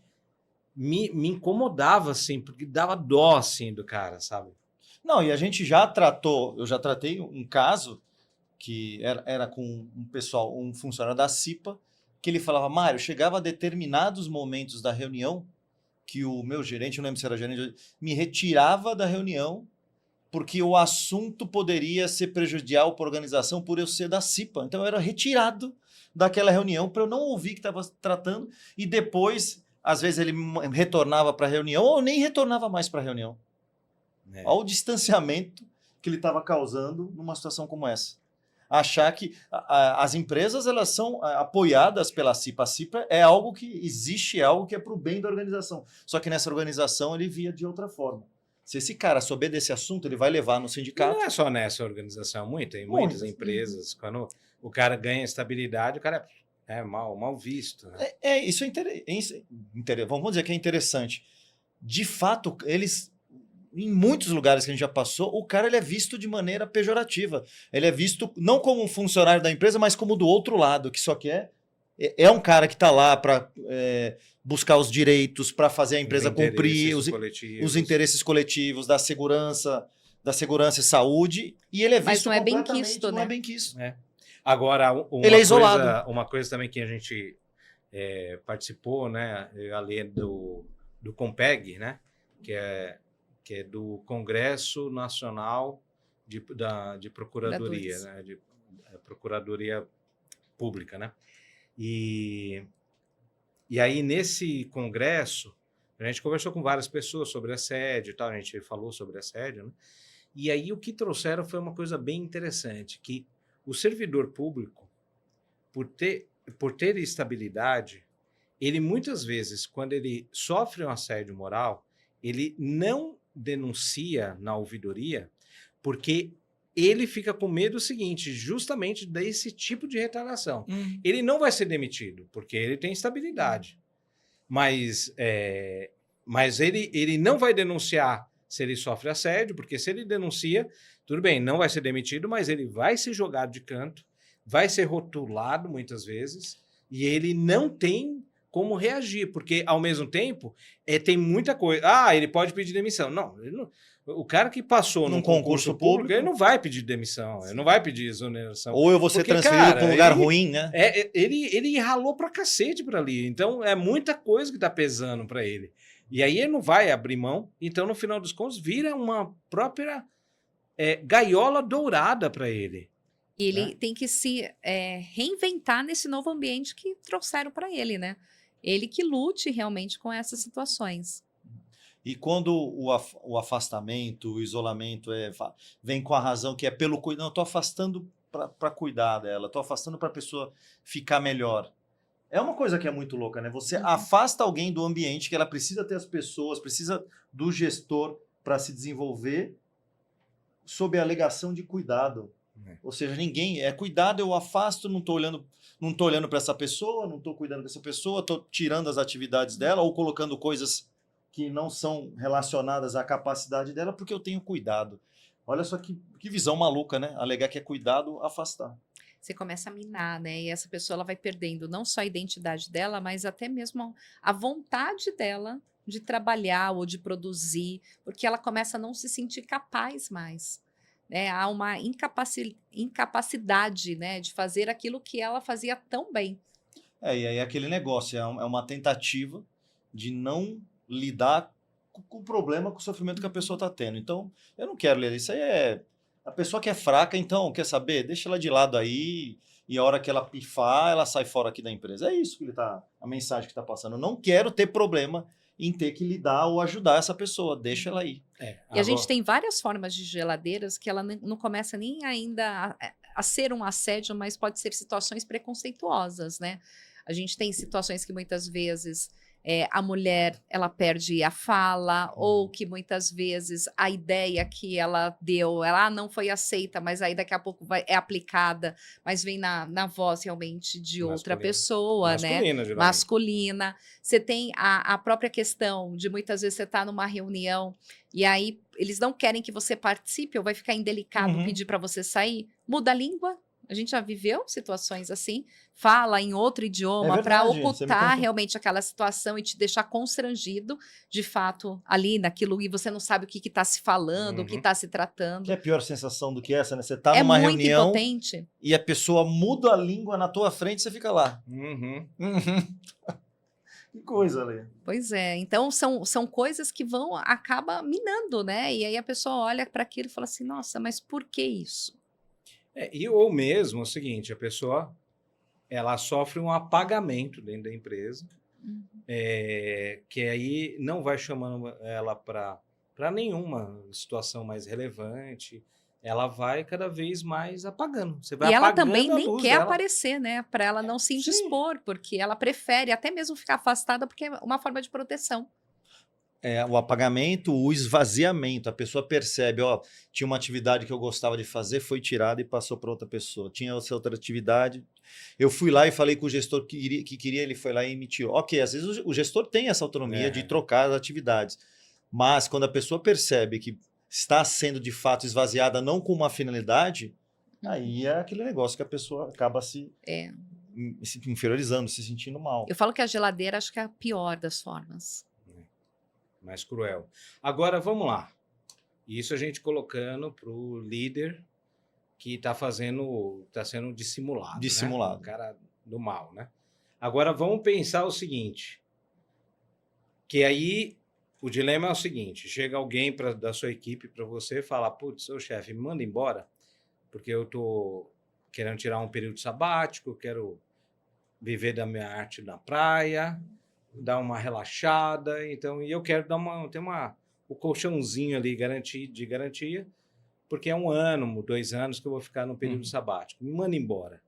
me incomodava, assim, porque dava dó, assim, do cara, sabe? Não, e a gente já tratou, eu já tratei um caso que era com um funcionário da CIPA, que ele falava, Mário, chegava a determinados momentos da reunião que o meu gerente, não lembro se era gerente, me retirava da reunião porque o assunto poderia ser prejudicial para a organização por eu ser da CIPA. Então eu era retirado daquela reunião para eu não ouvir que estava tratando e depois, às vezes ele retornava para a reunião ou nem retornava mais para a reunião. Olha o distanciamento que ele estava causando numa situação como essa. Achar que as empresas elas são apoiadas pela CIPA. A CIPA é algo que existe, é algo que é para o bem da organização. Só que nessa organização ele via de outra forma. Se esse cara souber desse assunto, ele vai levar no sindicato. Não é só nessa organização, em muitas empresas, quando o cara ganha estabilidade, o cara é mal visto. Né? Isso é interessante. Vamos dizer que é interessante. De fato, em muitos lugares que a gente já passou, o cara ele é visto de maneira pejorativa. Ele é visto não como um funcionário da empresa, mas como do outro lado, que só quer. É um cara que está lá para buscar os direitos, para fazer a empresa cumprir os interesses coletivos da segurança e saúde, e ele é visto mas não é bem quisto, não né? é bem quisto. Agora, ele é isolado. Uma coisa também que a gente participou, né, além do Compeg, né, que é do Congresso Nacional de Procuradoria, né, de Procuradoria Pública, né? E E aí, nesse congresso, a gente conversou com várias pessoas sobre assédio e tal, a gente falou sobre assédio, né? E aí o que trouxeram foi uma coisa bem interessante, que o servidor público, por ter estabilidade, ele muitas vezes, quando ele sofre um assédio moral, ele não denuncia na ouvidoria, porque ele fica com medo do seguinte, justamente desse tipo de retaliação. Ele não vai ser demitido, porque ele tem estabilidade. Mas ele não vai denunciar se ele sofre assédio, porque se ele denuncia, tudo bem, não vai ser demitido, mas ele vai ser jogado de canto, vai ser rotulado muitas vezes, e ele não tem como reagir, porque ao mesmo tempo tem muita coisa. Ah, ele pode pedir demissão. Não, ele não. O cara que passou num concurso público, ele não vai pedir demissão, ele não vai pedir exoneração. Ou eu vou ser transferido para um lugar ruim, né? Ele ralou pra cacete pra ali. Então, é muita coisa que tá pesando pra ele. E aí ele não vai abrir mão. Então, no final dos contos, vira uma própria gaiola dourada pra ele. E ele tem que se reinventar nesse novo ambiente que trouxeram para ele, né? Ele que lute realmente com essas situações. E quando o afastamento, o isolamento vem com a razão que é pelo cuidado, não, eu estou afastando para cuidar dela, estou afastando para a pessoa ficar melhor. É uma coisa que é muito louca, né? Você afasta alguém do ambiente que ela precisa ter as pessoas, precisa do gestor para se desenvolver sob a alegação de cuidado. Ou seja, ninguém cuidado, eu afasto, não estou olhando para essa pessoa, não estou cuidando dessa pessoa, estou tirando as atividades dela ou colocando coisas que não são relacionadas à capacidade dela, porque eu tenho cuidado. Olha só que visão maluca, né? Alegar que é cuidado, afastar. Você começa a minar, né? E essa pessoa ela vai perdendo não só a identidade dela, mas até mesmo a vontade dela de trabalhar ou de produzir, porque ela começa a não se sentir capaz mais. Né? Há uma incapacidade, né, de fazer aquilo que ela fazia tão bem. E aí aquele negócio, é uma tentativa de não lidar com o problema, com o sofrimento que a pessoa está tendo. Então, eu não quero ler isso aí. A pessoa que é fraca, então, quer saber? Deixa ela de lado aí, e a hora que ela pifar, ela sai fora aqui da empresa. É isso que a mensagem que está passando. Eu não quero ter problema em ter que lidar ou ajudar essa pessoa. Deixa ela aí. E a gente tem várias formas de geladeiras que ela não começa nem ainda a ser um assédio, mas pode ser situações preconceituosas, né? A gente tem situações que muitas vezes a mulher ela perde a fala, ou que muitas vezes a ideia que ela deu, ela não foi aceita, mas aí daqui a pouco é aplicada, mas vem na voz realmente de outra pessoa, masculina, né? Masculina. Você tem a própria questão de muitas vezes você está numa reunião e aí eles não querem que você participe, ou vai ficar indelicado pedir para você sair, muda a língua. A gente já viveu situações assim, fala em outro idioma para ocultar realmente aquela situação e te deixar constrangido, de fato, ali naquilo, e você não sabe o que está se falando, o que está se tratando. Que é pior sensação do que essa, né? Você está numa reunião impotente. E a pessoa muda a língua na tua frente e você fica lá. Que coisa, Lê. Pois é, então são coisas que acaba minando, né? E aí a pessoa olha para aquilo e fala assim, nossa, mas por que isso? Ou mesmo o seguinte, a pessoa ela sofre um apagamento dentro da empresa, que aí não vai chamando ela para nenhuma situação mais relevante, ela vai cada vez mais apagando. Você vai e ela apagando também a nem luz quer dela. aparecer, né? Para ela não se indispor, porque ela prefere até mesmo ficar afastada, porque é uma forma de proteção. O apagamento, o esvaziamento. A pessoa percebe, tinha uma atividade que eu gostava de fazer, foi tirada e passou para outra pessoa. Tinha essa outra atividade. Eu fui lá e falei com o gestor que queria, ele foi lá e me tirou. Ok, às vezes o gestor tem essa autonomia de trocar as atividades. Mas quando a pessoa percebe que está sendo de fato esvaziada, não com uma finalidade, aí é aquele negócio que a pessoa acaba se inferiorizando, se sentindo mal. Eu falo que a geladeira acho que é a pior das formas. Mais cruel. Agora, vamos lá. Isso a gente colocando para o líder que está sendo dissimulado. Dissimulado. Né? O cara do mal, né? Agora, vamos pensar o seguinte, que aí o dilema é o seguinte, chega alguém da sua equipe para você e fala, putz, seu chefe, me manda embora, porque eu estou querendo tirar um período sabático, quero viver da minha arte na praia, dar uma relaxada. Então, e eu quero ter o colchãozinho ali de garantia, porque é 1 ano, 2 anos que eu vou ficar no período sabático. Me manda embora.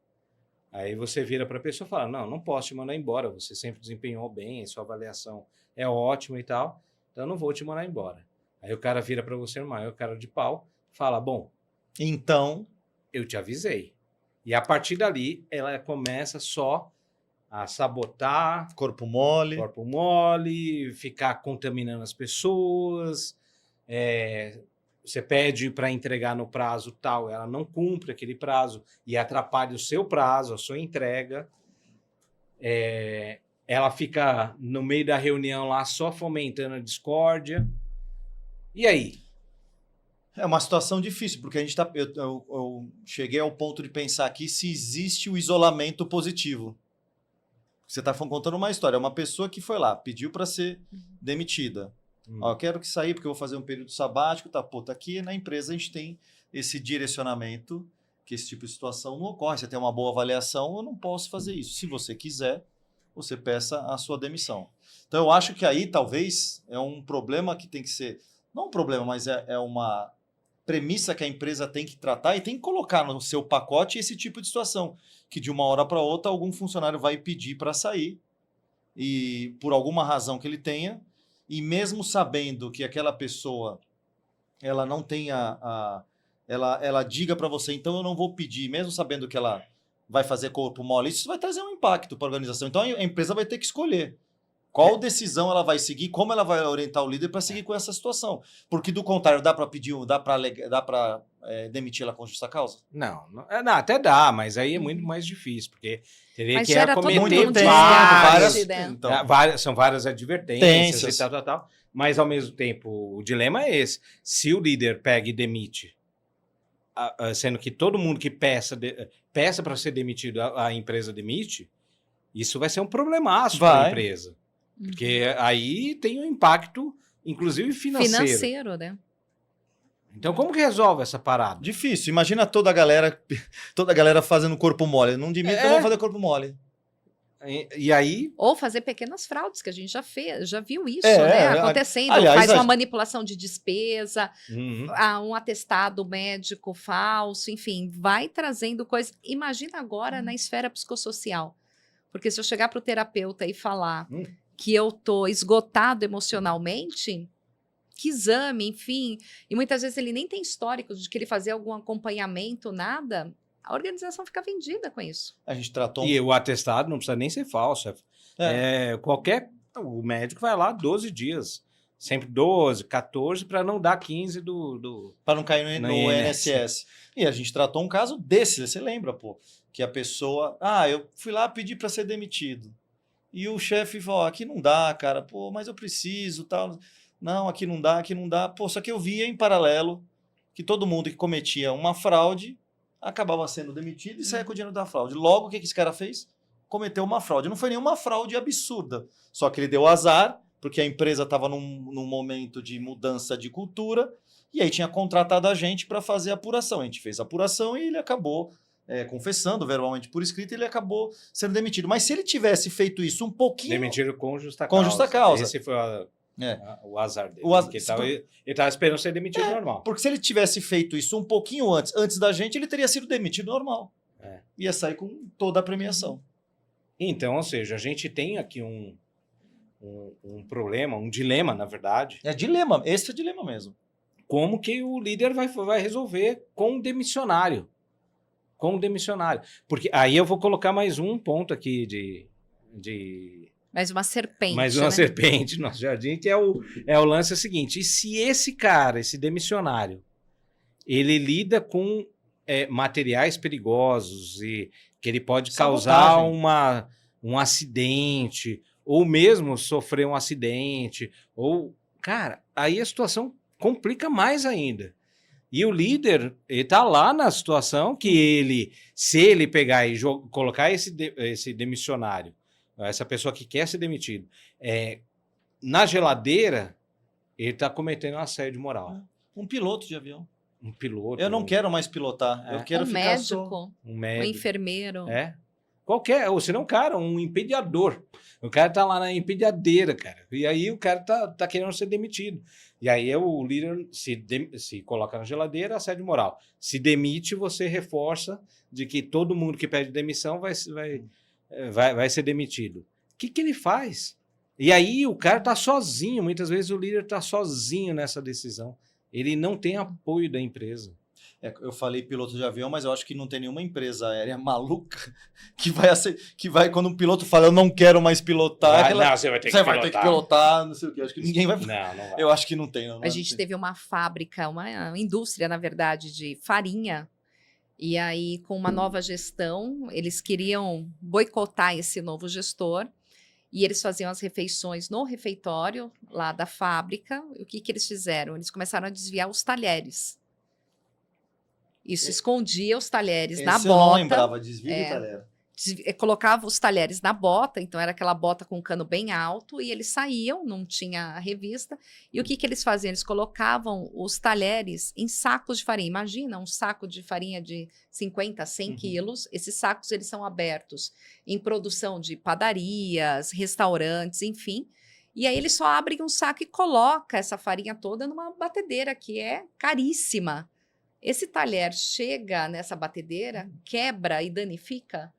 Aí você vira para a pessoa e fala, não posso te mandar embora, você sempre desempenhou bem, sua avaliação é ótima e tal, então eu não vou te mandar embora. Aí o cara vira para você, o cara de pau, fala, bom, Então, eu te avisei. E a partir dali, ela começa só a sabotar, corpo mole, ficar contaminando as pessoas, você pede para entregar no prazo tal, ela não cumpre aquele prazo e atrapalha o seu prazo, a sua entrega. Ela fica no meio da reunião lá só fomentando a discórdia. E aí? É uma situação difícil, porque a gente eu cheguei ao ponto de pensar aqui se existe o isolamento positivo. Você está contando uma história, uma pessoa que foi lá, pediu para ser demitida. Ó, eu quero que sair porque eu vou fazer um período sabático, tá aqui na empresa a gente tem esse direcionamento, que esse tipo de situação não ocorre. Você tem uma boa avaliação, eu não posso fazer isso. Se você quiser, você peça a sua demissão. Então eu acho que aí talvez é um problema que tem que ser, não um problema, mas é uma premissa que a empresa tem que tratar e tem que colocar no seu pacote esse tipo de situação, que de uma hora para outra algum funcionário vai pedir para sair e por alguma razão que ele tenha, e mesmo sabendo que aquela pessoa ela não tenha ela diga para você, então eu não vou pedir, mesmo sabendo que ela vai fazer corpo mole, isso vai trazer um impacto para a organização. Então a empresa vai ter que escolher qual decisão ela vai seguir, como ela vai orientar o líder para seguir com essa situação. Porque, do contrário, dá para demitir ela com justa causa? Não, até dá, mas aí é muito mais difícil, porque teria Mas que gera todo acometer um várias, desgaste, né? Então, são várias advertências e tal. Mas, ao mesmo tempo, o dilema é esse. Se o líder pega e demite, sendo que todo mundo que peça para ser demitido, a empresa demite, isso vai ser um problemaço para a empresa. Porque aí tem um impacto, inclusive financeiro. Né? Então, como que resolve essa parada? Difícil. Imagina toda a galera fazendo corpo mole. Não admito que eu vou fazer corpo mole. E aí... Ou fazer pequenas fraudes, que a gente já viu isso, É, né? Acontecendo. aliás, faz uma manipulação de despesa, Uhum. um atestado médico falso, enfim, vai trazendo coisas. Imagina agora na esfera psicossocial. Porque se eu chegar para o terapeuta e falar que eu tô esgotado emocionalmente, que exame, enfim, e muitas vezes ele nem tem histórico de que ele fazia algum acompanhamento, nada, a organização fica vendida com isso. A gente tratou... E o atestado não precisa nem ser falso. O médico vai lá 12 dias. Sempre 12, 14, para não dar 15 para não cair no INSS. E a gente tratou um caso desse, você lembra, pô? Que a pessoa... eu fui lá pedir para ser demitido. E o chefe falou, aqui não dá, cara. Pô, mas eu preciso, tal. Não, aqui não dá. Pô, só que eu via em paralelo que todo mundo que cometia uma fraude acabava sendo demitido e saía com o dinheiro da fraude. Logo, o que esse cara fez? Cometeu uma fraude. Não foi nenhuma fraude absurda. Só que ele deu azar, porque a empresa estava num momento de mudança de cultura e aí tinha contratado a gente para fazer a apuração. A gente fez a apuração e ele acabou... confessando verbalmente por escrito, ele acabou sendo demitido. Mas se ele tivesse feito isso um pouquinho... Demitido com justa causa. Com justa causa. Esse foi o azar dele. Ele estava esperando ser demitido normal. Porque se ele tivesse feito isso um pouquinho antes da gente, ele teria sido demitido normal. Ia sair com toda a premiação. Então, ou seja, a gente tem aqui um problema, um dilema, na verdade. É dilema, esse é dilema mesmo. Como que o líder vai resolver com o demissionário? Porque aí eu vou colocar mais um ponto aqui de mais uma serpente. Mais uma serpente no nosso jardim, que é o lance seguinte: e se esse cara, esse demissionário, ele lida com materiais perigosos e que ele pode causar um acidente, ou mesmo sofrer um acidente, cara, aí a situação complica mais ainda. E o líder, ele tá lá na situação que se ele pegar e colocar esse demissionário, essa pessoa que quer ser demitido, na geladeira, ele tá cometendo um assédio moral. Um piloto de avião. Um piloto. Eu não quero mais pilotar. Eu quero ficar médico, um médico. Um enfermeiro. Qualquer, ou se não, cara, um empediador. O cara tá lá na empediadeira, cara. E aí o cara tá querendo ser demitido. E aí o líder se coloca na geladeira, assédio moral. Se demite, você reforça de que todo mundo que pede demissão vai ser demitido. O que ele faz? E aí o cara tá sozinho. Muitas vezes o líder tá sozinho nessa decisão. Ele não tem apoio da empresa. Eu falei piloto de avião, mas eu acho que não tem nenhuma empresa aérea maluca que vai quando um piloto fala eu não quero mais pilotar, Não, você vai ter você vai ter que pilotar, não sei o quê. Acho que ninguém vai. Não vai. Eu acho que não tem. Não, A gente teve uma fábrica, uma indústria, na verdade, de farinha. E aí, com uma nova gestão, eles queriam boicotar esse novo gestor. E eles faziam as refeições no refeitório lá da fábrica. E o que eles fizeram? Eles começaram a desviar os talheres. Isso escondia os talheres na Esse eu não bota. lembrava, desvio de talher. Colocava os talheres na bota, então era aquela bota com um cano bem alto, e eles saíam, não tinha a revista. E o que eles faziam? Eles colocavam os talheres em sacos de farinha. Imagina um saco de farinha de 50, 100 quilos. Esses sacos eles são abertos em produção de padarias, restaurantes, enfim. E aí eles só abrem um saco e colocam essa farinha toda numa batedeira que é caríssima. Esse talher chega nessa batedeira, quebra e danifica.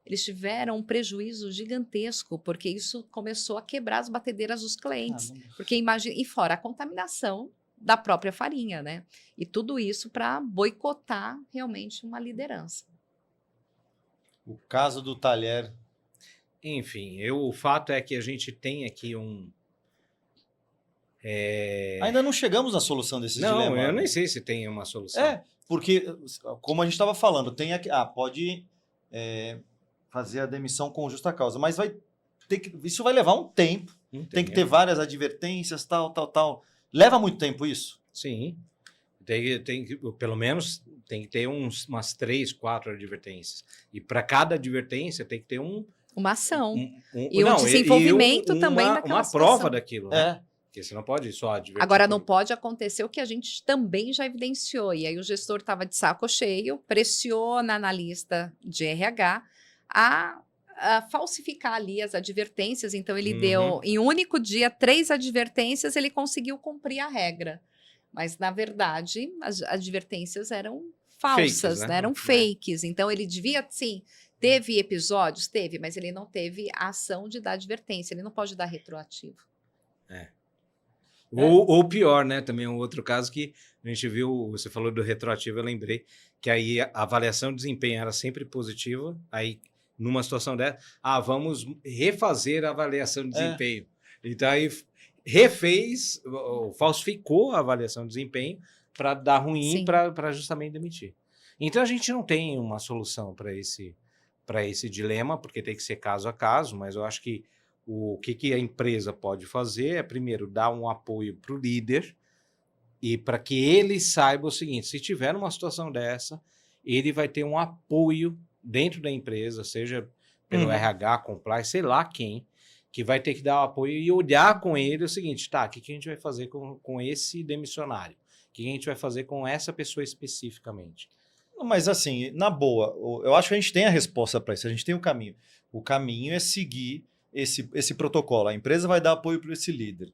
Eles tiveram um prejuízo gigantesco, porque isso começou a quebrar as batedeiras dos clientes. Porque imagina, e fora a contaminação da própria farinha, né? E tudo isso para boicotar realmente uma liderança. O caso do talher. Enfim, o fato é que a gente tem aqui Ainda não chegamos na solução desses dilemas. Não, eu nem sei se tem uma solução. Porque, como a gente estava falando, tem aqui, pode fazer a demissão com justa causa, mas isso vai levar um tempo. Tem que ter várias advertências, tal. Leva muito tempo isso? Sim. Pelo menos tem que ter umas 3, 4 advertências. E para cada advertência tem que ter uma ação. E o desenvolvimento também daquela uma prova daquilo, né? Porque você não pode só advertir. Agora, não pode acontecer o que a gente também já evidenciou. E aí o gestor estava de saco cheio, pressiona a analista de RH a falsificar ali as advertências. Então, ele deu, em um único dia, 3 advertências, ele conseguiu cumprir a regra. Mas, na verdade, as advertências eram falsas, fakes, né? Eram fakes. Então, ele devia, sim, teve episódios? Teve, mas ele não teve a ação de dar advertência. Ele não pode dar retroativo. Ou pior, né? Também um outro caso que a gente viu, você falou do retroativo, eu lembrei que aí a avaliação de desempenho era sempre positiva, aí numa situação dessa, vamos refazer a avaliação de desempenho. Então aí refez, falsificou a avaliação de desempenho para dar ruim, para justamente demitir. Então a gente não tem uma solução para esse dilema, porque tem que ser caso a caso, mas eu acho que o que a empresa pode fazer é, primeiro, dar um apoio para o líder e para que ele saiba o seguinte, se tiver uma situação dessa, ele vai ter um apoio dentro da empresa, seja pelo RH, compliance, sei lá quem, que vai ter que dar o apoio e olhar com ele o seguinte, o que a gente vai fazer com esse demissionário? O que a gente vai fazer com essa pessoa especificamente? Mas assim, na boa, eu acho que a gente tem a resposta para isso, a gente tem o caminho. O caminho é seguir esse protocolo. A empresa vai dar apoio para esse líder.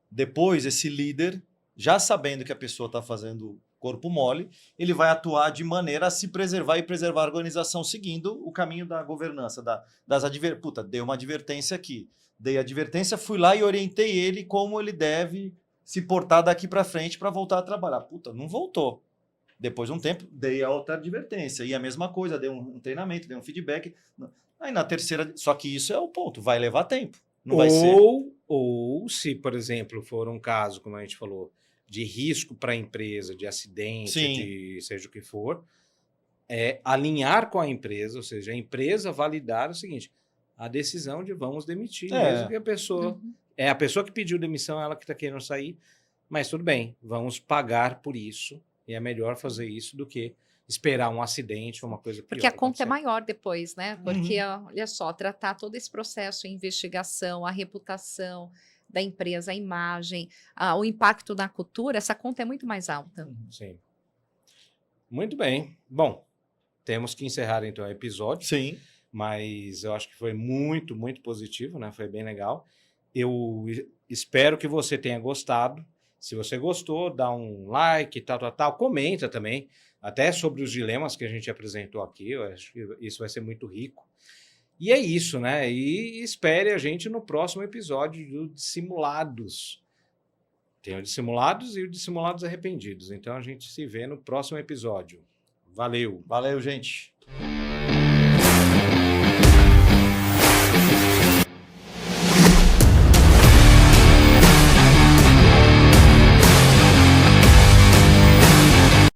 Depois, esse líder, já sabendo que a pessoa está fazendo corpo mole, ele vai atuar de maneira a se preservar e preservar a organização, seguindo o caminho da governança, das advertências. Dei uma advertência aqui. Dei advertência, fui lá e orientei ele como ele deve se portar daqui para frente para voltar a trabalhar. Não voltou. Depois de um tempo, dei a outra advertência. E a mesma coisa, dei um treinamento, dei um feedback. Aí na terceira, só que isso é o ponto, vai levar tempo. Não vai ser. Ou se, por exemplo, for um caso, como a gente falou, de risco para a empresa, de acidente, de seja o que for, alinhar com a empresa, ou seja, a empresa validar o seguinte, a decisão de vamos demitir, mesmo que a pessoa... É a pessoa que pediu demissão, ela que está querendo sair, mas tudo bem, vamos pagar por isso, e é melhor fazer isso do que esperar um acidente ou uma coisa pior. Porque a conta é maior depois, né? Porque, olha só, tratar todo esse processo, a investigação, a reputação da empresa, a imagem, o impacto na cultura, essa conta é muito mais alta. Sim. Muito bem. Bom, temos que encerrar então o episódio. Sim. mas eu acho que foi muito, muito positivo, né? Foi bem legal. Eu espero que você tenha gostado. Se você gostou, dá um like, tal. Comenta também, até sobre os dilemas que a gente apresentou aqui. Eu acho que isso vai ser muito rico. E é isso, né? E espere a gente no próximo episódio do Dissimulados. Tem o Dissimulados e o Dissimulados Arrependidos. Então a gente se vê no próximo episódio. Valeu! Valeu, gente.